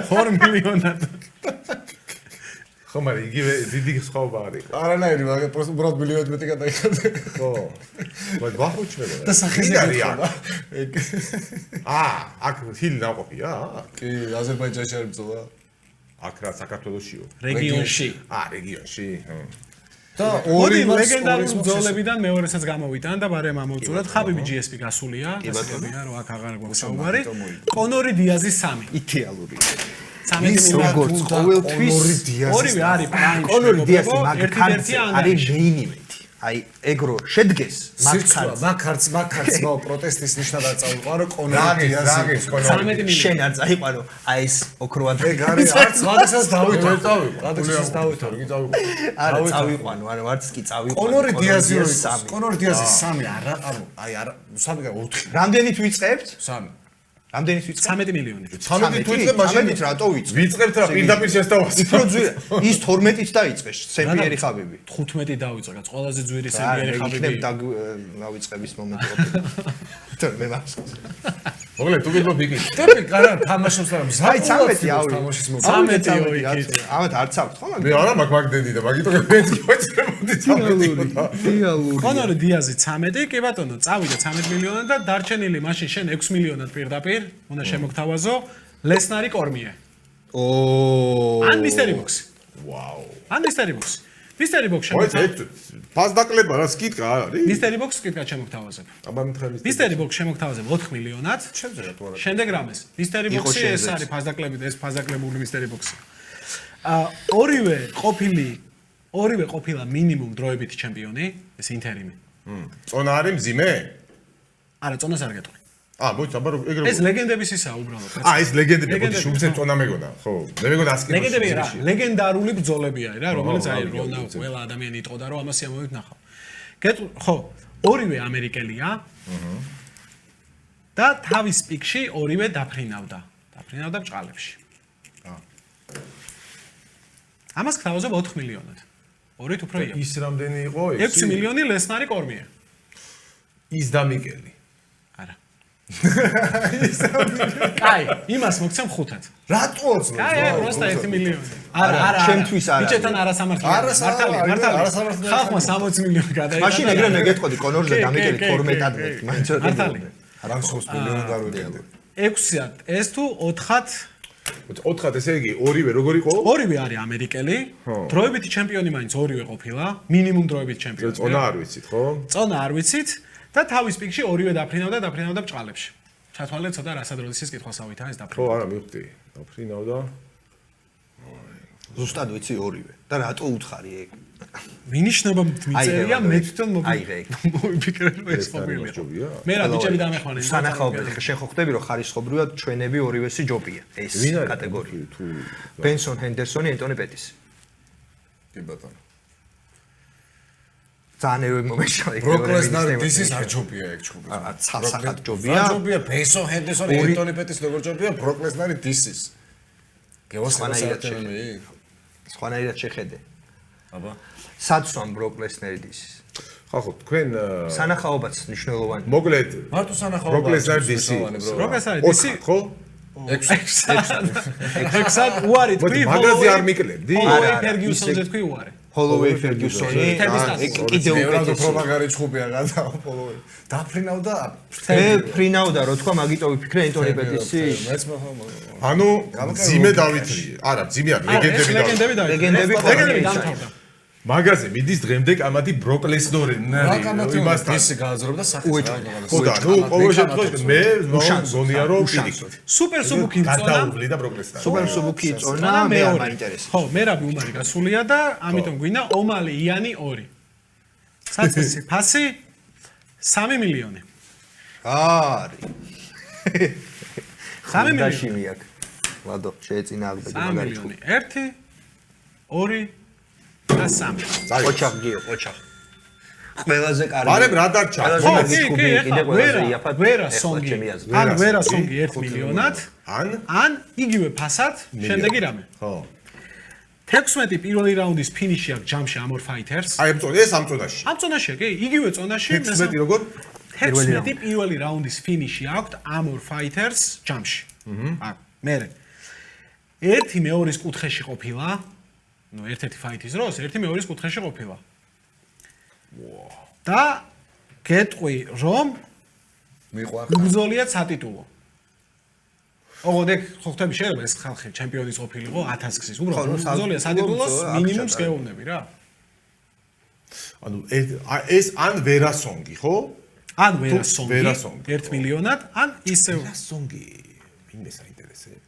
2 მილიონად. ხო, მაგრამ იგივე დიდი სხვაობა არის. არანაირი, მაგრამ просто უბრალოდ მილიონად მეტი გადაიხადე. ხო. მაგრამ ბლაჰოვიჩი მეგონა. და სახელი არის არის. აქ ჰილი ნაყოფია? კი, აზერბაიჯანში არის ბრძოლა. აქ რა საქართველოსიო? რეგიონში. რეგიონში. და ორი მას ლეგენდარული ორი ბრძოლებიდან მეორესაც გამოვიტან და ბარემ ამოვწურათ ხაბიბი GSP გასულია, გასულია რომ აქ აღარ გვაქვს საუბარი. კონორი დიაზის 3. იდეალური. 13 როგორც ყოველთვის ორივე არის პრაიმში. კონორი დიასი მაგ ერთი ქართზე არის მეინივენტი. აი ეგრო შედგეს მაგ ნო პროტესტის ნიშნად აწავყარო კონორი რაგის კონორი. შენ არ წაიყვანო აი ეს ოქროად ეგ არის არც როდესაც დავითო როდესაც დავითო არა წავიყვანო არა არც კი წავიყვანო კონორი დიაზი კონორი დიაზი 3 არა აი არა 3 და 4 რამდენით ვიწყებთ 3 რამდენით ვიწყებთ 13 მილიონი 13 ვიწყებ მაშინ 13 რატო ვიწყებ ვიწყებთ რა პირდაპირ შესთავაზ უფრო ძვირი ის 12-ით დაიწყეს სემპიერი ხაბიბი 15 დავიწყე რაც ყველაზე ძვირი სემპიერი ხაბიბი დავიწყებ ის მომენტი ყოფილა მე მახსოვს მოგლებ თუ გითხო ბიკი ტიპი კარგ თამაშობს რა აი 13 ავი თამაშის მო 13 იქით ამათ არც აქვს ხო მე არა მაგდენდი და მაგიტო მეტი ვეცრებოდი 13 რეალური კონორი დიაზი 13 კი ბატონო წავიდა 13 მილიონად და დარჩენილი მაშინ შენ 6 მილიონად პირდაპირ უნდა შემოგთავაზო ლესნარი კორმიე ო ან მისტერი ბოქსი ვაუ ან მისტერი ბოქსი მისტერი ბოქს მოიცა შემოგთავაზებ. ფას დაკლება რა სკიტკა არ არის? მისტერი ბოქს სკიტკა შემოგთავაზებ. აბა მითხრა მისტერი ბოქს შემოგთავაზებ 4 მილიონად. ჩემზე რატო არა? შემდეგ რამეს? მისტერი იყო ბოქსი ეს შენზეც. არის ფასდაკლებით, ეს ფასდაკლებული მისტერი ბოქსი. ორივე ყოფილა მინიმუმ დროებითი ჩემპიონი, ეს ინტერიმი. წონა არის მძიმე? არა, წონას არ გეტყვი. მოიცა აბა ეგრე ეს ლეგენდების ისაა უბრალოდ. ეს ლეგენდები ლეგენდები, ბოდი შუბზე წონა მეგონა ხო მე მეგონა ასკი ლეგენდები რა, ლეგენდარული ბრძოლებია რა, რომელიც აი რონა ყველა ადამიანი იტყოდა რომ ამას ამოვით ნახავ. ხო, ორივე ამერიკელია. და თავის პიკში ორივე დაფრინავდა ბჭყალებში. ამას გთავაზობ 4 მილიონად. ორით უფრო იაფი. ის რამდენი იყო 6 მილიონი ლესნარი კორმია. ის დამიკელი არა. კაი, იმას მოგცემ 5-ად. რატო ოცნო? კაი, просто 1 მილიონი. არა. ჩემთვის არა. ბიჭეთან არასამართლია. მართალი. ხალხმა 60 მილიონი გადაიტანა. მაშინ ეგრე მე გეტყოდი კონორზე დამიკელი 12-ად მაინც ვერ მართალი. რამსოს მილიონი გარვედები. 6-ად ეს თუ 4-ად 4-ად ესე იგი ორივე როგორ იყო? ორივე არის ამერიკელი. დროებითი ჩემპიონი მაინც ორივე ყოფილა. მინიმუმ დროებითი ჩემპიონი. წონა არ ვიცით ხო? წონა არ ვიცით და თავის პიკში ორივე დაფრინავდა ბჭყალებში. ჩათვალეთ ცოტა რასადროდის კითხვასავითაა ეს ხო დაფრინავდა. არა მივხვდი დაფრინავდა ზუსტად ვიცი ორივე და რატო უთხარი ეგ მინიშნება მიწერია მე თვითონ აიღე ეგ. მოვიფიქრე რომ ეს ყოფილია. მე რა ბიჭები დამეხმარნენ. სანახაობად შენ ხო ხვდები რომ ხარისხობრივად ჩვენები ორივესი ჯობია ეს კატეგორია. ბენსონ ჰენდერსონი, ენტონი პეტისი. კი ბატონო. ძალიან ეგ მომეშალა იქ. ბროკ ლესნარი დისის არ ჯობია ეგ ჩხუბი. ცალსახად ჯობია. არ ჯობია ბენსონ ჰენდერსონი, ენტონი პეტის როგორ ჯობია ბროკ ლესნარი დისის. სხვანაირად შეხედე. აბა. საცვამ ბროკ ლესნერი დისის. ხო თქვენ სანახაობაც მნიშვნელოვანი. მოკლედ მარტო სანახაობა. ბროკ ლესნარი დისი როკ ეს არის დისი ხო? 6-ად უარი თქვი მაგაზე არ მიკლებდი? არა ფერგიუსონზე თქვი უარი. ჰოლოვეი ფერგიუსონი კიდევ უკეთესი. უკეთესი. მაგარი ჩხუბია გადა ჰოლოვეი. დაფრინავდა მე ფრინავდა რო თქვა მაგიტო ვიფიქრე ენტონი პეტისი. მეც ანუ ძიმე დავითრიე. არა, ძიმე არ, ლეგენდები ლეგენდები ლეგენდები დამთავრდა. მაგაზე მიდის დღემდე კამათი ბროკ ლესნორი. იმასთან ის გააზრობდა სახეს რა. ხო და ნუ ყოველ შემთხვევაში მე მგონია რომ პირიქით. სუპერ სუბუქი წონა. გადაუვლი და ბროკ ლესნარი. სუპერ სუბუქი წონა მე არ მაინტერესებს. ხო, მერაბი უმარი გასულია და ამიტომ გვინდა ომალი იანი 2. საწყისი ფასი 3 მილიონი. არის. 3 მილიონი. დაშიმი აქვს. ლადო, შეეწინააღმდეგე 3 მაგარი მილიონი. ჩხუბი. 1 2 და 3. ოჩახ გიო, ოჩახ. ყველაზე კარგი. მაგრამ რა დარჩა? ხო, კი, ვერა სონგი. ან ვერა სონგი 1 მილიონად, ან იგივე ფასად, შემდეგი რამე. ხო. 16 პირველი რაუნდის ფინიში აქვს ჯამში ამ ორ ფაითერს. აი ეს ამ წონაში. ამ წონაშია, კი, იგივე წონაში. 16 როგორ? 16 პირველი რაუნდის ფინიში აქვს ამ ორ ფაითერს ჯამში. აჰა. მერე. ერთი მეორის კუთხეში ყოფილა. ნუ ერთ-ერთი ფაითის დროს ერთი მეორის კუთხეში ყოფილა. და გეტყვი რომ მიყვარხარ. უბრძოლია სატიტულო. ოღონდ ეგ ხო ხვდები შეიძლება ეს ხალხი ჩემპიონის ყოფილიყო 1000 გზის. უბრალოდ უბრძოლია სატიტულოს მინიმუმს გეუბნები რა. ანუ ეს ან ვერასონგი ხო? ან ვერასონგი 1 მილიონად, ან ისევ ვერასონგი ვინმე საინტერესებს?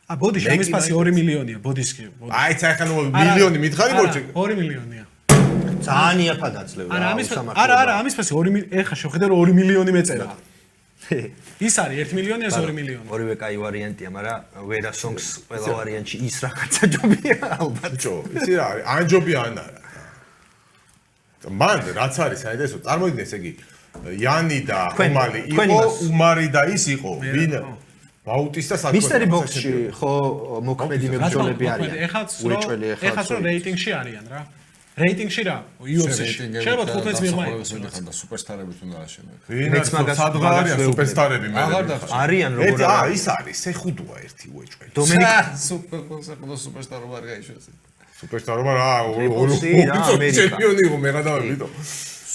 ბოდიში ამის ფასი 2 მილიონია, ბოდიში. აი ცა ხანო მილიონი მითხარი მოჭი. 2 მილიონია. ძალიან იაფად აძლევ რა. არა, ამის ფასი 2 მილიონი. ეხა შევხედე რომ 2 მილიონი მეწერა. ის არის 1 მილიონი, ეს 2 მილიონი. ორივე კაი ვარიანტია, მაგრამ ვერასონგს ყველა ვარიანტში ის რაღაცა ჯობია ალბათ. ბიჭო, იცი რა არის? ან ჯობია ან არა. მან რაც არის საინტერესო, წარმოიდგინე ესე იგი იანი და ომალი იყო, უმარი და ის იყო, ვინ ბაუტისტა საქმე. მისტერი ბოქსში ხო მოქმედი მებრძოლები არიან. ეხაც რომ რეიტინგში არიან რა. რეიტინგში რა, UFC-ში. შეიძლება 15 მიღმა იყოს. და სუპერსტარები თუნდა აშენებს. მეც მაგას სადღარია სუპერსტარები მე. არიან როგორ არა, ის არის, ეხუდოა ერთი უეჭველი. დომინიკ სუპერსტარობა არ გაიშვეს. სუპერსტარობა რა, ამერიკა. ჩემპიონი იყო მე გადავიდო.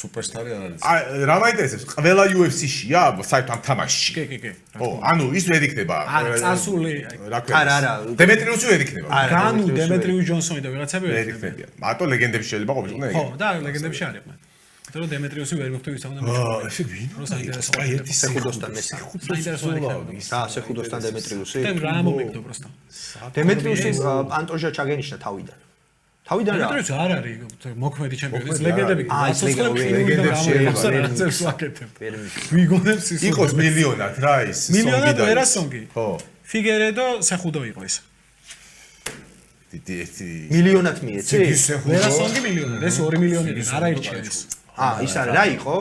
სუპერსტარი არ არის. აი რა მაინტერესებს? ყველა UFC-შია საერთოდ ამ თამაშში. კი. ო, ანუ ის ვერ იქნება. არა, წასული. რა ქვია? არა. დემეტრიუსი ვერ იქნება. განუ დემეტრიუს ჯონსონი და ვიღაცები ვერ იქნებიან. მარტო ლეგენდებში შეიძლება ყოფილიყო. ხო, და ლეგენდებში არიყვნენ. იმიტომ რომ დემეტრიუსი ვერ მოხვდა ის უნდა აა, ესე ვინ? საინტერესო. ერთი სეხუდოსთან მესამე. საინტერესო იქნება. და სეხუდოსთან დემეტრიუსი. და რა მომიგდო პროსტა. დემეტრიუსი პანტოჟა ჩაგენიშნა თავიდან. თავიდან რა? დემეტრიუსი არ არის მოქმედი ჩემპიონი, ის ლეგენდები. ის ლეგენდებში ლეგენდებს ვაკეთებ. ვიგონებს ის. იყოს მილიონად რა ის. მილიონად ვერასონგი. ხო. ფიგერედო სეხუდო იყო ის. მილიონად მიეცი? ვერასონგი მილიონად, ეს 2 მილიონი არა ირჩია ის. ის არის რა იყო?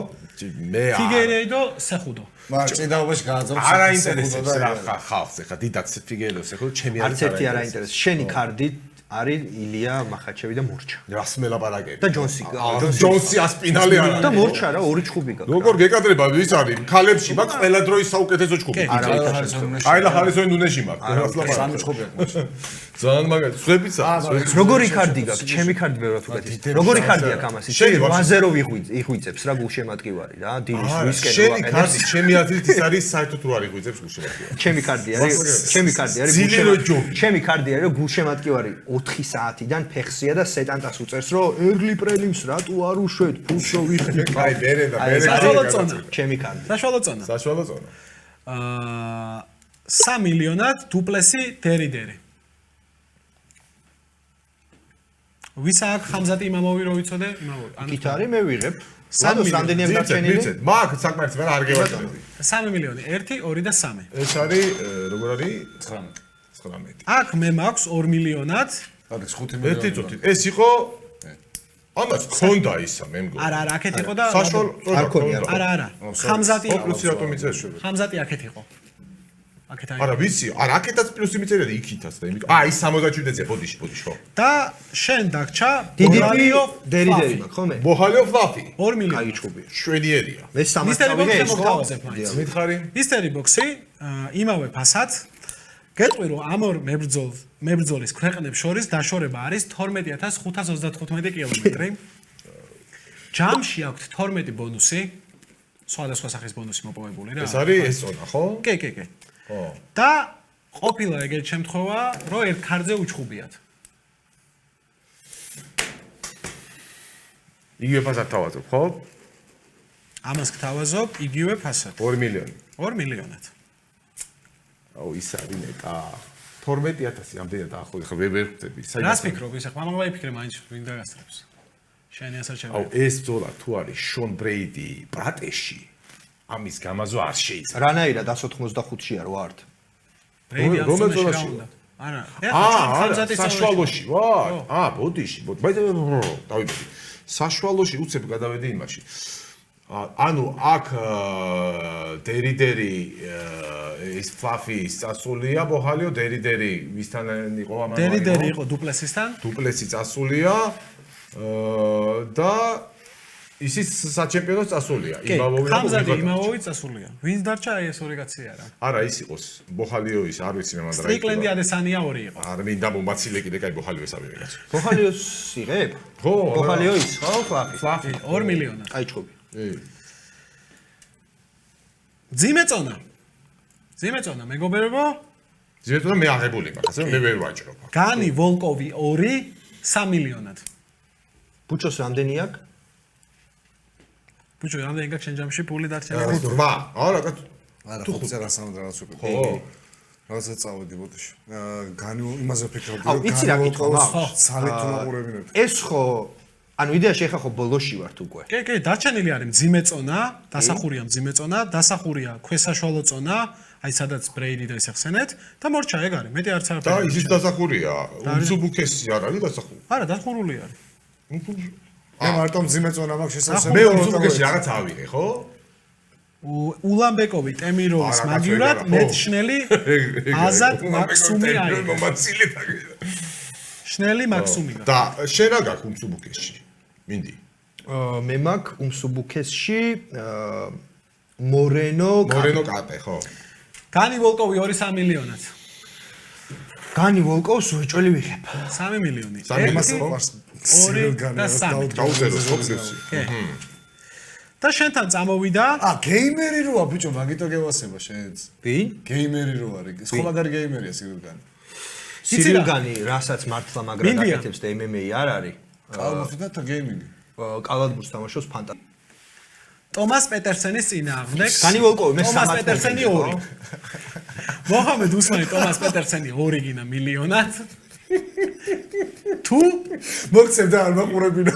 მე ფიგერედო სეხუდო. მაგრამ ჭიდაობაში გააძაბს. არ აინტერესებს რა ხალხს ეხა დიდაც ფიგერებს ეხა ჩემი არც ერთი არ აინტერესებს. შენი კარდი არის ილია მახაჩევი და მორჩა. რას მელაპარაკები? და ჯონსი. ჯონსი ასპინალი არა. და მორჩა რა, ორი ჩხუბი გაქვს. როგორ გეკადრება ის არის? ქალებში მაქვს ყველა დროის საუკეთესო ჩხუბი. აილა ჰარისონი ნუნეში მაქვს. სამი ჩხუბი აქვს. ძალიან მაგარი. სვებიცა. როგორი კარდი გაქვს? ჩემი კარდი ბევრად უკეთეს. როგორი კარდი აქვს ამას? შენ 8-0 იღვიწებს რა გულშემატკივარი რა, დილის ვისკენ. შენი კარდი, ჩემი აზრით ის არის საერთოდ რო არ იღვიწებს გულშემატკივარი. ჩემი კარდი არის ჩემი კარდი არის გულშემატკივარი 4 საათიდან ფეხსია და სეტანტას უწერს რომ ერლი პრელიმს რატო არ უშვეთ ფულს რო ვიხდი. აი მერე და მერე. საშუალო წონა. ჩემი კარდი. საშუალო წონა. საშუალო წონა. 3 მილიონად დუპლესი დერიდერი. ვის აქვს ხამზატი იმამოვი რო ვიცოდე? იმამოვი. გიტარი მე ვიღებ. 3 რამდენი აქვს დარჩენილი? მაგ საკმართ მე არ გევაჭრები. 3 მილიონი, 1, 2 და 3. ეს არის როგორ არის? 19. აქ მე მაქვს 2 მილიონად. არის 5 ერთი მილიონი. წუთი. ეს იყო ამას ხონდა ისა მე მგონი. არა, აქეთ იყო და საშუალო არ ქონია. არა. ხამზატი იყო. პლუსი რატომ იწეშვები? ხამზატი აქეთ იყო. აქეთ არის. არა ვიცი, არა აქეთაც პლუსი მიწერია და იქითაც და იმიტომ. ის 67-ზე ბოდიში ხო. და შენ დაგჭა დიდიო დერიდერი მაქვს ხოლმე? მოჰალიო ფლაფი. 2 მილიონი. კაი ჩხუბია. შვედიერია. მე 300 მისტერი წავიღე ბოქსი ეს ხო? მოგთავაზებ მაინც. მითხარი? მისტერი ბოქსი იმავე ფასად გეტყვი რომ ამ ორ მებრძოლის ქვეყნებს შორის დაშორება არის 12535 კილომეტრი. ჯამში აქვთ 12 ბონუსი, სხვადასხვა სახის ბონუსი მოპოვებული რა. ეს არის ეს ზონა, ხო? კი. ხო. და ყოფილა ეგეთი შემთხვევა, რომ ერთ ქარდზე უჩხუბიათ. იგივე ფასად თავაზობ, ხო? ამას გთავაზობ იგივე ფასად. 2 მილიონი. 2 მილიონად. აუ ის არის ნეტა. 12000 ამდენად დაახლოებით ხა ვერ ხვდები. რას ფიქრობ ის ახლა მაგალითად ვიფიქრე მაინც ვინ დაგასწრებს. შენი ასარჩევი. აუ ეს ბრძოლა თუ არის შონ ბრეიდი პრატეში ამის გამაზო არ შეიძლება. რანაირად 185-ში არ ვართ? ბრეიდი ამ რომელ ზონაში რა ზონაში? უნდა? არა. არა, საშუალოში ვარ. ბოდიში, დავიბედი. საშუალოში უცებ გადავედი იმაში. ანუ აქ დერიდერი ის ფლაფის წასულია, ბოჰალიო დერიდერი ვისთან იყო ამან? დერიდერი იყო დუპლესისთან. დუპლესი წასულია და ისიც საჩემპიონოს წასულია. იმავოვი და ხამზატი იმავოვი წასულია. ვინც დარჩა აი ეს ორი კაცი არა. არა, ის იყოს ბოჰალიო ის, არ ვიცი მე მანდ რა. სტრიკლენდი ადესანია 2 იყო. არ მინდა მომაცილე კიდე კაი ბოჰალიოს ავიღე კაცო. ბოჰალიოს იღებ? ხო, ბოჰალიო ის ხო, ფლაფი. 2 მილიონად. კაი ჩხუბი. ძიმეწონა მეგობრებო. ძიმეწონა მე აღებული მაქვს, ასე მე ვერ ვაჭრობ. განი ვოლკოვი 2 3 მილიონად. ბუჩოს რამდენი აქვს? ბუჩო, რამდენი გაქვს შენ ჯამში პული დარჩა? 8. არა, კაცო. არა, 5 წელასამად რაღაც უკვე. ხო. რაღაცა წავედი ბოდიში. განი იმაზე ვფიქრობდი, აუ, იცი რა კითხვა მაქვს? ცალით თუ მაყურებინებთ. ეს ხო ანუ იდეაში ეხა ხო ბოლოში ვართ უკვე. კი, დარჩენილი არის მძიმეწონა, დასახურია მძიმეწონა, დასახურია ქვესაშუალო წონა, აი სადაც ბრეიდი და ისე ხსენეთ და მორჩა ეგ არის. მეტი არც არაფერი. და ისიც დასახურია. უმცუბუქესი არ არის დასახური. არა, დასახურული არის. მე მარტო მძიმეწონა მაქვს შესაძლებელი. მე უმცუბუქესი რაღაც ავიღე, ხო? ულანბეკოვი ტემიროვის მაგივრად მეტშნელი აზად მაქსუმი არის. მომაცილი და შნელი მაქსუმი. და შენ რა გაქვს უმცუბუქესში? მინდი. მე მაქვს უმსუბუქესში მორენო კატე, ხო? განი ვოლკოვი 2-3 მილიონად. განი ვოლკოვს უეჭველი ვიღებ. 3 მილიონი. 3 მასა 2 და 3. დაუზერო სოფლებში. და შენთან წამოვიდა გეიმერი როა ბიჭო, მაგიტო გევასება შენც. ვი? გეიმერი რო არის. სხვა მაგარი გეიმერია სიგურგანი. სირილგანი, რასაც მართლა მაგრა გაკეთებს და MMA არ არის. კალბურსი და გეიმინგი. კალადბურს თამაშობს ფანტა. ტომას პეტერსენის წინააღმდეგ. განი ვოლკოვი მე ტომას პეტერსენი 2. მოჰამედ უსმანი ტომას პეტერსენი 2 გინა მილიონად. თუ მოგცემ და არ მაყურებინო.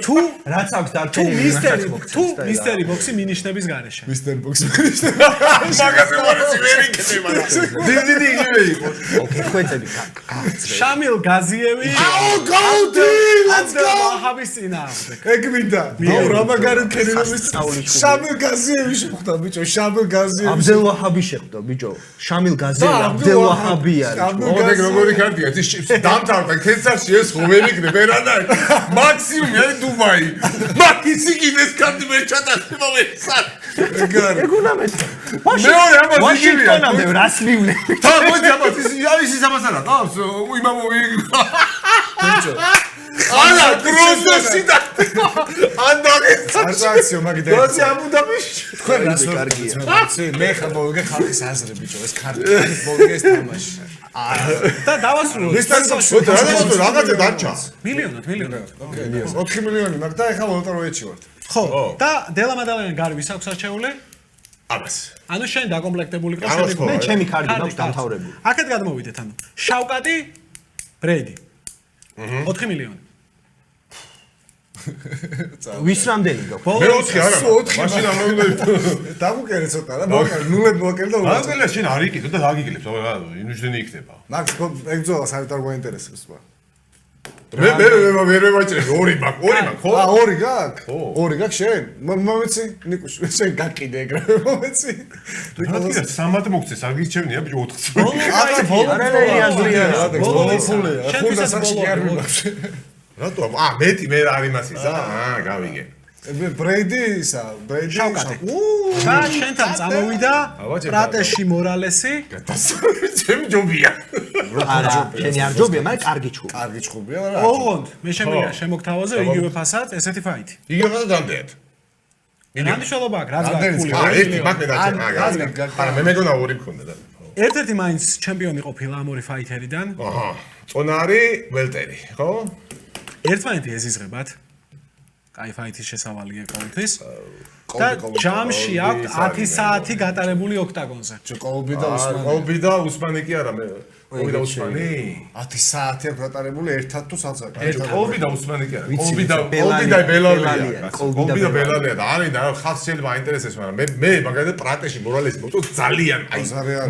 თუ რაც აქვს დარჩენილი მისტერი ბოქსი მინიშნების გარეშე. მისტერ ბოქსი. მაგაზე მორიცი ვერ იქნება. დიდი იგივე იყო. ოკეი, ხვეწები შამილ გაზიევი. აუ, გაუდი, let's go. ვაჰაბის წინააღმდეგ. ეგ მინდა. აუ, რა მაგარი კერინოვის შამილ გაზიევი შეხვდა ბიჭო, შამილ გაზიევი. აბდელ ვაჰაბი შეხვდა ბიჭო. შამილ გაზიევი აბდელ ვაჰაბი არის. მოგეგ როგორი კარტია ის ჭიპს დამთავრდა კენსარში ეს ხო ვერ იქნება ერანაი მაქსიმუმი არის დუბაი მაგისი კიდეს კარტი ვერ ჩატარდება მომეცარ ეგ უნდა მე მეორე ამას იგივეა ვაშინგტონამდე რას მივნე თან მოდი ამას ის ამას არა ყავს იმამოვი ბიჭო ალა კროსოსი და ანდაგესაცია მაგიდა როცა აბუდაბიში თქვენ რას ვაკეთებთ მე ხარ მოვიგე ხალხის აზრი ბიჭო ეს კარტი მოვიგე ეს თამაში და დავასრულოთ. რაღაცა დარჩა. მილიონად. 4 მილიონი მაგ და ეხლა ვალტაროიჩი ვართ. ხო. და დელა მადალენა გარი ვის აქვს არჩეული? ამას. ანუ შენ დაკომპლექტებული ყავს ამას ხო, მე ჩემი კარგი მაქვს დამთავრებული. აქეთ გადმოვიდეთ ანუ. შავკატი ბრეიდი. 4 მილიონი. ვის რამდენი გაქვს? მე 4 არა. მაშინ არ მოვიდეთ. დაგუკერე ცოტა რა, მოკერ, ნულები მოკერ და მაგალითად შენ არ იყიდო და დაგიგილებს, რა, იმუშდენი იქნება. მაგ ეგ ძოლა საერთოდ არ გვაინტერესებს სხვა. მე ვერ ვაჭრები, 2 მაქვს, ხო? 2 გაქვს? ხო. 2 გაქვს შენ? მომეცი, ნიკუშ, შენ გაკიდე ეგრევე მომეცი. რატო სამად მოგცეს, არ გიჩვენია ბიჭო 4. არანაირი აზრი არ აქვს. ბოლოფულია. ხურდა სახში არ მიმაქვს. რატო? მეტი მე არ იმას ისა? გავიგე. ბრეიდი ისა, ბრეიდი შავკატი. და შენთან წამოვიდა პრატეში მორალესი. ჩემი ჯობია. არა, შენი არ ჯობია, მაგრამ კარგი ჩხუბი. კარგი ჩხუბია, რა. ოღონდ მე შემიძლია შემოგთავაზე იგივე ფასად ესეთი ფაითი. იგივე ფასად დამდეთ. რამიშალობა აქვს, რაც ამდენიც, გაკული. ერთი მაგ მე დაჭერა. არა, მე მეგონა 2 მქონდა და. ერთ-ერთი მაინც ჩემპიონი ყოფილა ამ 2 ფაითერიდან. აჰა. წონარი, ველტერი, ხო? ერთმანეთი ეზიზღებათ. კაი ფაითის შესავალია ყოველთვის. და ჯამში აქვს 10 საათი გატარებული ოქტაგონზე. კოლბი და უსმანი. კოლბი და უსმანი კი არა მე. კოლბი და უსმანი? 10 საათი აქვს გატარებული ერთად თუ საცაკ. კოლბი და უსმანი კი არა. კოლბი და ბელალია. კოლბი და ბელალია და არის და ხალხს შეიძლება აინტერესებს, მაგრამ მე მაგალითად პრატეში მორალესი მოწო ძალიან აი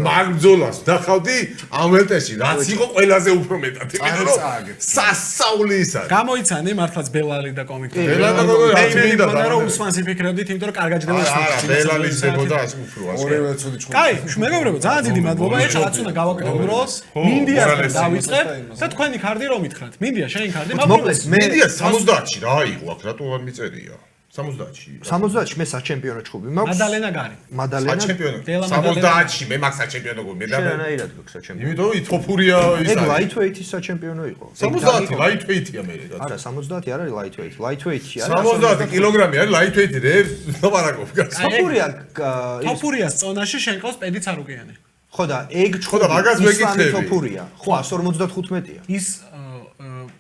მაგძოლას დახავდი ამ ველტეში, რაც იყო ყველაზე უფრო მეტად. იმიტომ რომ სასწაული ის არის. გამოიცანე მართლაც ბელალი და კომიკი. ბელალი და კომიკი არ მინდა და მაგრამ უსმანს იფიქრებდით, იმიტომ რომ კარგად ჭდება არა, ბელალის ზებოდა ასე უფრო ასე. ორივე ცუდი ჩხუბი. კაი, მეგობრებო, ძალიან დიდი მადლობა. ეხლა რაც უნდა გავაკეთოთ, მინდიასთან დავიწყებ და თქვენი კარდი რომ მითხრათ. მინდია, შენი კარდი, მოკლედ, მე მინდია 70-ში რა იყო აქ, რატო არ მიწერია? 70-ში. 70-ში მე საჩემპიონო ჩხუბი მაქვს. მადალენა გარი. მადალენა. საჩემპიონო. დელა 70-ში მე მაქვს საჩემპიონო გული. მე და შენაირად გაქვს საჩემპიონო. იმიტომ რომ თოფურია ის ეგ არის. lightweight-ის საჩემპიონო იყო. 70 lightweight-ია მე რა. არა, 70 არ არის lightweight. Lightweight-ი არის. 70 კილოგრამი არის lightweight-ი რე ლაპარაკობ. თოფურია თოფურიას წონაში შენ ყავს პედიც არ უკიანი. ხო და ეგ ხო და მაგას მეკითხები. თოფურია. ხო, 155-ია. ის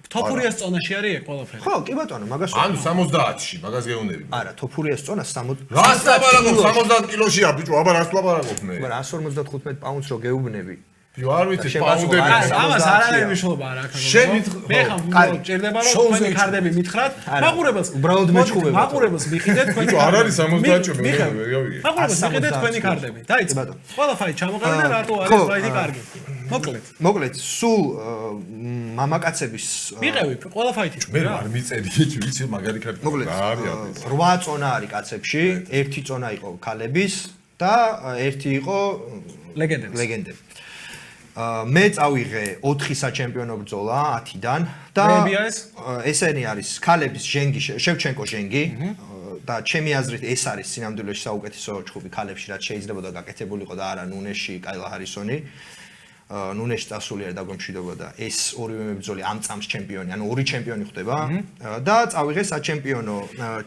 თოფურიას წონაში არის ეგ ყველაფერი. ხო, კი ბატონო, მაგას ანუ 70-ში, მაგას გეუბნები. არა, თოფურიას წონა 60. რას ლაპარაკობ 70 კილოშია ბიჭო, აბა რას ლაპარაკობ მე? მაგრამ 155 პაუნდს რო გეუბნები. ბიჭო, არ ვიცი შენ პაუნდები. აი, ამას არანაირი მნიშვნელობა არ აქვს. შენ მე ხარ ჭირდება რომ თქვენი კარდები მითხრათ, მაყურებელს უბრალოდ მეჩხუბება. მაყურებელს მიხიდეთ თქვენი ბიჭო, არ არის 70-ში მე გავიგე. მაყურებელს მიხიდეთ თქვენი კარდები. დაიწყე. ყველა ფაით ჩამოყალიბე და რატო არის ფაითი კარგი. მოკლედ, სულ მამაკაცების მიყევი ყველა ფაითი. მე არ მიწერი, ვიცი მაგარი კარტი. მოკლედ, 8 წონა არის კაცებში, 1 წონა იყო ქალების და 1 იყო ლეგენდები. მე წავიღე 4 საჩემპიონო ბრძოლა 10-დან და ესენი არის ქალების ჟენგი, შევჩენკო ჟენგი და ჩემი აზრით ეს არის სინამდვილეში საუკეთესო ჩხუბი ქალებში, რაც შეიძლებოდა გაკეთებულიყო და არა ნუნეში, კაილა ჰარისონი. ნუნეში წასული არ დაგვემშვიდობოდა ეს ორივე მებრძოლი ამ წამს ჩემპიონი, ანუ 2 ჩემპიონი ხდება და წავიღე საჩემპიონო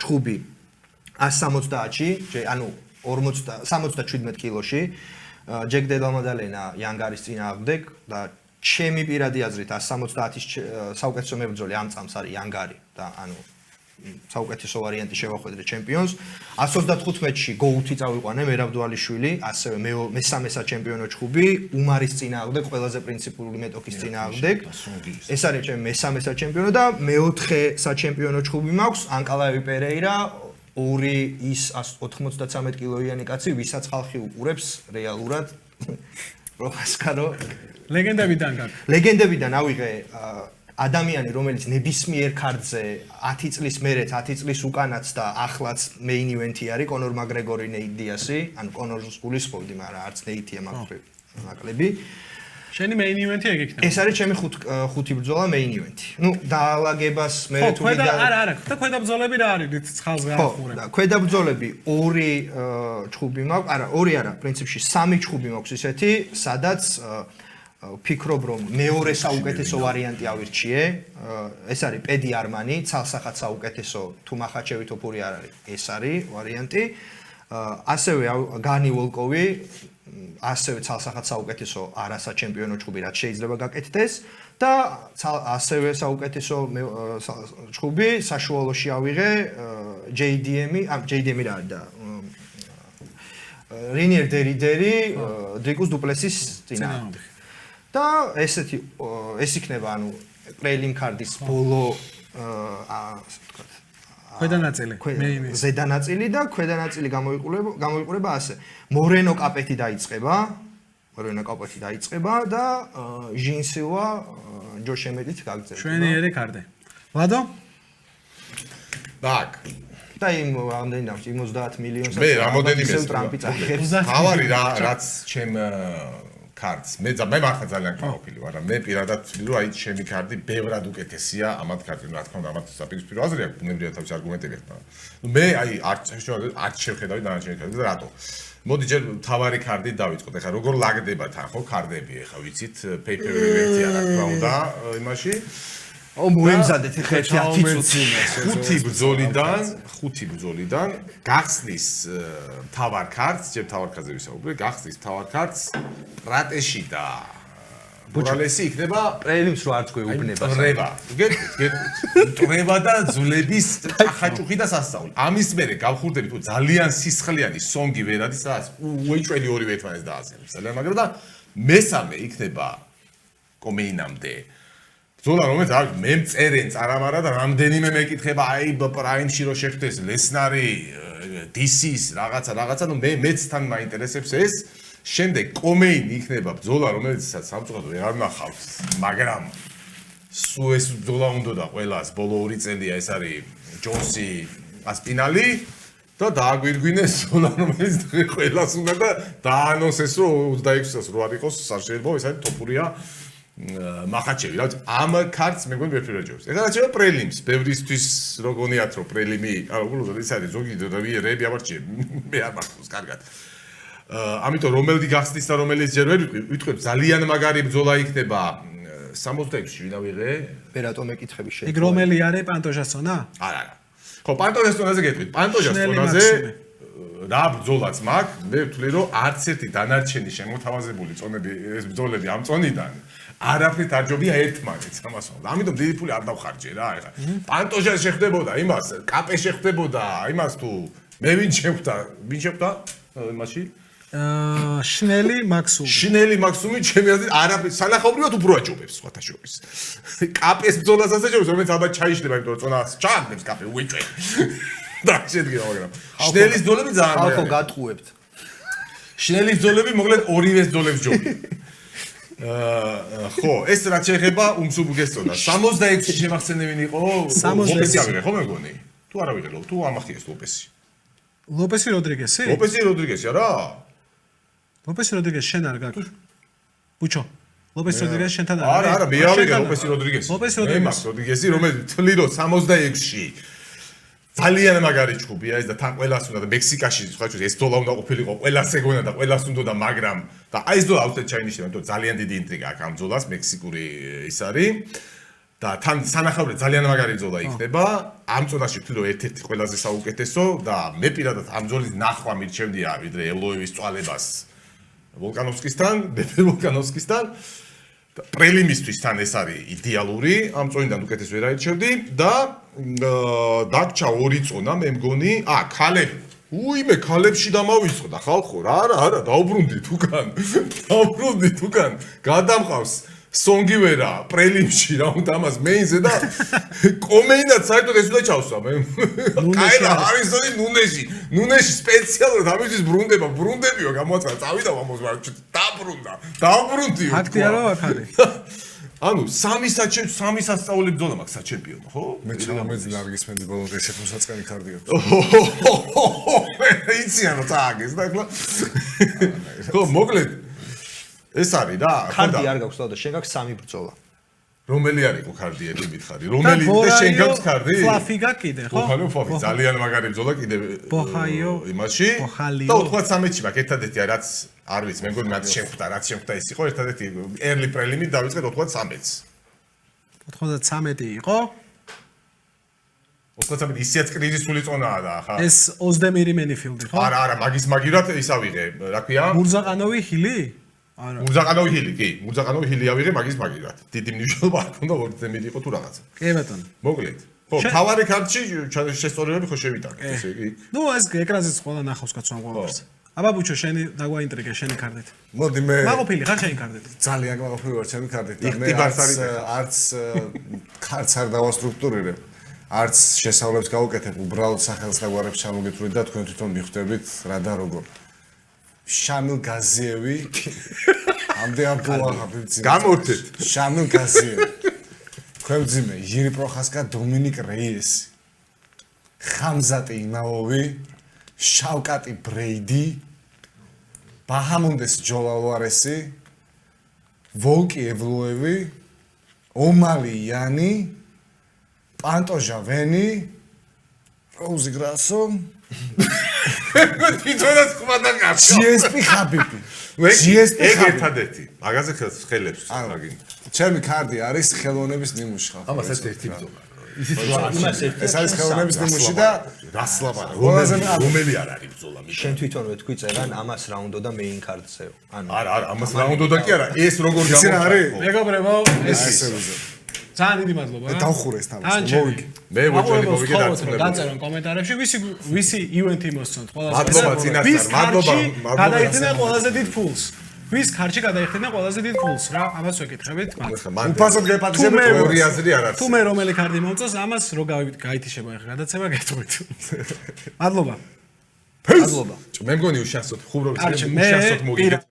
ჩხუბი 170-ში, ანუ 77 კილოში, ჯეკ დელამადალენა იანგარის წინააღმდეგ და ჩემი პირადი აზრით 170-ის საუკეთესო მებრძოლი ამ წამს არის იანგარი და ანუ საუკეთესო ვარიანტი შევახვედრე ჩემპიონს. 135-ში გოუთი წავიყვანე მერაბ დვალიშვილი, ასევე მესამე საჩემპიონო ჩხუბი, უმარის წინააღმდეგ, ყველაზე პრინციპული მეტოქის წინააღმდეგ. ეს არის ჩემი მესამე საჩემპიონო და მეოთხე საჩემპიონო ჩხუბი მაქვს ანკალავი პერეირა, ორი ის 93 კილოიანი კაცი, ვისაც ხალხი უყურებს რეალურად. პროფასკარო ლეგენდებიდან გაქვს. ლეგენდებიდან ავიღე ადამიანი, რომელიც ნებისმიერ ქარდზე 10 წლის მერეც, 10 წლის უკანაც და ახლაც მეინ ივენთი არის კონორ მაგრეგორი ნეით დიასი, ანუ კონორს გულისხმობდი, მაგრამ არც ნეითია მაგ ნაკლები. შენი მეინ ივენთი ეგ იქნება. ეს არის ჩემი ხუთი ბრძოლა მეინ ივენთი. ნუ დაალაგებას მე თუ მინდა არა, და ქვედა ბრძოლები რა არის, რით ცხალს გაახურებ. და ქვედა ბრძოლები ორი ჩხუბი მაქვს, ორი არა, პრინციპში სამი ჩხუბი მაქვს ისეთი, სადაც ფიქრობ რომ მეორე საუკეთესო ვარიანტი ავირჩიე. ეს არის პედი არმანი, ცალსახად საუკეთესო თუ მახაჩევი თოფური არ არის. ეს არის ვარიანტი. ასევე განი ვოლკოვი, ასევე ცალსახად საუკეთესო არასაჩემპიონო ჩხუბი, რაც შეიძლება გაკეთდეს და ასევე საუკეთესო ჩხუბი საშუალოში ავიღე JDM-ი, JDM-ი რა არის და რინიერ დერიდერი დრიკუს დუპლესის წინააღმდეგ. და ესეთი ეს იქნება ანუ პრელიმ კარდის ბოლო ასე ვთქვათ ქვედანაწილი ზედანაწილი და ქვედანაწილი გამოიყურება ასე მორენო კაპეთი დაიწყება და ჟინ სილვა ჯოშემედით გაგრძელდება შვენიერი კარდი ლადო так და იმ რამდენი 90 მილიონს მე რამოდენიმე ტრამპი წაიღებს თავარი რაც ჩემ კარდს მე მართლა ძალიან კმაყოფილი ვარ მე პირადად ვთვლი რომ აი ჩემი კარდი ბევრად უკეთესია ამათ კარდზე რა თქმა უნდა ამათ საპირისპირო აზრი აქვს ბუნებრივად თავის არგუმენტები აქვს მაგრამ მე აი არც შევხედავი დანარჩენი კარდი და რატო მოდი ჯერ თავარი კარდით დავიწყოთ ეხლა როგორ ლაგდება თან ხო კარდები ეხლა ვიცით pay-per-view ივენთია რა თქმა უნდა იმაში მოემზადეთ ეხლა 10 წუთი ხუთი ბრძოლიდან გახსნის თავარ კარდს ჯერ თავარ კარდზე ვისაუბრე გახსნის თავარ კარდს პრატეში და ბურალესი იქნება პრელიმს რო არც გვეუბნება ტრევა და ძვლების ახაჭუხი და სასწაული ამის მერე გავხურდები თუ ძალიან სისხლიანი სონგი ვერ არის სადაც უეჭველი ორივე ერთმანეთს დააზიანებს ძალიან მაგრამ და მესამე იქნება კომეინამდე ბრძოლა რომელიც არის მე მწერენ წარამარა და რამდენიმე მეკითხება აი პრაიმში რო შეხვდეს ლესნარი DC-ს რაღაცა ნუ მეც თან მაინტერესებს ეს შემდეგ კომეინი იქნება ბრძოლა რომელიც სამწუხაროდ ვერ ნახავს მაგრამ სულ ეს ბრძოლა უნდა და ყველას ბოლო 2 წელია ეს არის ჯონსი ასპინალი და დააგვირგვინეს ბრძოლა რომელიც ყველას უნდა და დაანონსეს რომ 26-ს რო არ იყოს საშეერბო ეს არის თოფურია მახაჩევი რა ამ კარტს მე მგონი ვერაფერ აჯობს ეხლა რა შეიძლება პრელიმს ბევრისთვის რო გონიათ რომ პრელიმი არა უბრალოდ ის არის ზოგი და რები ავარჩიე მე არ მახსოვს კარგად ამიტომ რომელი გახსნის და რომელიც ჯერ ვერ ვიტყვი ძალიან მაგარი ბრძოლა იქნება 66-ში ვინ ავიღე ბერატო მეკითხები შეიძლება ეგ რომელი არის პანტოჟასონა არა ხო პანტოჟასონაზე გეტყვით პანტოჟასონაზე რა ბრძოლაც მაქვს მე ვთვლი რომ არც ერთი დანარჩენი შემოთავაზებული წონები ეს ბრძოლები ამ წონიდან არაფრით არ ჯობია ერთმანეთს ამას ვთქვი ამიტომ დიდი ფული არ დავხარჯე რა ეხლა პანტოჟა შეხვდებოდა იმას კაპე შეხვდებოდა იმას თუ მე ვინ შეხვდა იმაში შნელი მაქსუმი ჩემი აზრით არაფრით სანახაობრივად უფრო აჯობებს სხვათა შორის კაპეს ბრძოლას ასაჯობს რომელიც ალბათ ჩაიშლება იმიტომ რომ წონას ჩააგდებს კაპე უეჭველი და შედგება მაგრამ შნელის ბრძოლები ძალიან ხალხო გატყუებთ შნელის ბრძოლები მოკლედ ორივეს ბრძოლებს ჯობია ხო ეს რაც შეეხება უმსუბუქ ესწოდა 66-ში შემახსენე ვინ იყო 66-ში ავიღე ხო მეგონი თუ არ ავიღე თუ ამახიეს ლოპესი როდრიგესი რა ლოპესი როდრიგესი შენ არ გაქვს ბუჩო ლოპესი როდრიგესი შენთან არა მე ავიღე ლოპესი როდრიგესი რომელიც თვლი რომ 66-ში ძალიან მაგარი ჯგუფია ეს და თან ყველას უნდა და მექსიკაში სხვა ჩვენ ეს ბრძოლა უნდა ყოფილიყო ყველას ეგონა და ყველას უნდა და მაგრამ და აი ეს ბრძოლა აუცილებლად ჩაინიშნება იმიტომ ძალიან დიდი ინტრიგა აქვს ამ ბრძოლას მექსიკური ის არის და თან სანახავრე ძალიან მაგარი ბრძოლა იქნება. ამ წონაში ვთვლი, რომ ერთ-ერთი ყველაზე საუკეთესო და მე პირადად ამ ბრძოლის ნახვა მირჩევდია ვიდრე ელოევის წვალებას ვოლკანოვსკისთან, ბებე ვოლკანოვსკისთან. პრელიმისთვის თან ეს არის იდეალური, ამ წონიდან უკეთეს ვერ აირჩევდი და დაგჭა ორი წონა, მე მგონი, ქალები. უიმე, ქალებში დამავიწყდა ხალხო, არა, დაუბრუნდით უკან. დაუბრუნდით უკან. გადამყავს სონგივერა პრელიმში რა უნდა ამას მეინზე და კომეინად საერთოდ ეს უნდა ჩავსვა მე. კაილა არიზონი ნუნეში სპეციალურად ამისთვის ბრუნდებიო გამოაცხადა წავიდა ამოს მაგრამ დაუბრუნდიო. ფაქტია რომ აქ არის. ანუ სამი სასწაული ბრძოლა მაქვს საჩემპიონო, ხო? მე ჩამეძინა არგისმენდი ბოლოს ეს მოსაწყენი კარდი აქვს. იციან რა წააგეს და ახლა ხო მოკლედ ეს არის რა. კარდი არ გაქვს და შენ გაქვს 3 ბრძოლა. რომელი არის ხო კარდი ერთი მითხარი? რომელი და შენ გაქვს კარდი? ფლაფიგა კიდე, ხო? ფლაფი ძალიან მაგარი ბრძოლა კიდე ბოხაიო იმაში. ბოხალიო. და 93-ში მაქვს ერთადერთი რაც არ ვიცი, მე მგონი მათ შემხვდა ის იყო ერთადერთი early prelim-ით დავიწყე 93-ს. 93 იყო? 93 ისეც კრიზისული წონაა და ხა. ეს ოზდემირი მენიფილდი, ხო? არა, მაგისმაგირად ის ავიღე, რა ქვია? მურზაყანოვი ჰილი? არა. მურზაყანოვი ჰილი, კი, მურზაყანოვი ჰილი ავიღე მაგისმაგირად. დიდი მნიშვნელობა არ ქონდა ოზდემირი იყო თუ რაღაცა. კი ბატონო. მოკლედ. ხო, თავარი კარტში შესწორებები ხო შევიტანე, ესე იგი. ნუ ეს ეკრანზეც ყველა ნახავს კაცო ამ ყველაფერს. აბა ბუჩო, შენი დაგვაინტრიგე შენი კარდით. მოდი მე მაყოფილი ხარ შენი კარდით? ძალიან მაყოფილი ვარ ჩემი კარდით და მე იხტიბარს არც ქარც არ დავასტრუქტურირებ. არც შესავლებს გავუკეთებ, უბრალოდ სახელს დაგვარებს ჩამოგეთვლით და თქვენ თვითონ მიხვდებით რა და როგორ. შამილ გაზიევი ამდენ ბოლაღაბი გამორთეთ. შამილ გაზიევი თქვენ ძიმე ჟირი პროხასკა დომინიკ რეიესი ხამზატი იმაოვი შავკატი ბრეიდი ბაჰამუნდეს ჯოლალვარესი ვოლკი ევლოევი ომალი იანი პანტოჟა ვენი როუზი გრასო თვითონაც ხმადა კარგი. GSP ხაბიბი. GSP ერთადერთი. მაგაზე ხელებს აგინ. ჩემი კარდი არის ხელოვნების ნიმუში ხალხო. ამას ერთ-ერთი ბრძოლა. ეს არის ხელოვნების ნიმუში და რასლაბა რომელი არ არის ბრძოლა მის. შენ თვითონვე თქვი წერან ამას რა უნდა და მეინ კარდზეო. არა, ამას რა უნდა და კი არა, ეს როგორ ის რა არის? მეგობრებო, ეს ესეზე. ძალიან დიდი მადლობა. დავხურე ეს თამაში. მოვიგე. მე ვეჭველი მოვიგე დაწუნებული. დაწერონ კომენტარებში ვისი ივენთი მოსწონთ ყველაზე. მადლობა წინასწარ, მადლობა. გადაიხდენა ყველაზე დიდ ფულს. ვის ქარჩი გადაიხდენა ყველაზე დიდ ფულს რა? ამას ვეკითხებით. უფასოდ გეპატისებთ ორი აზრი არ არის. თუ მე რომელი კარდი მომწონს, ამას რო გაითიშება ახლა გადაცემა გეტყვით. მადლობა. მადლობა. მე მგონი უშასოდ ხუმრობის უშასოდ მოგიგეთ.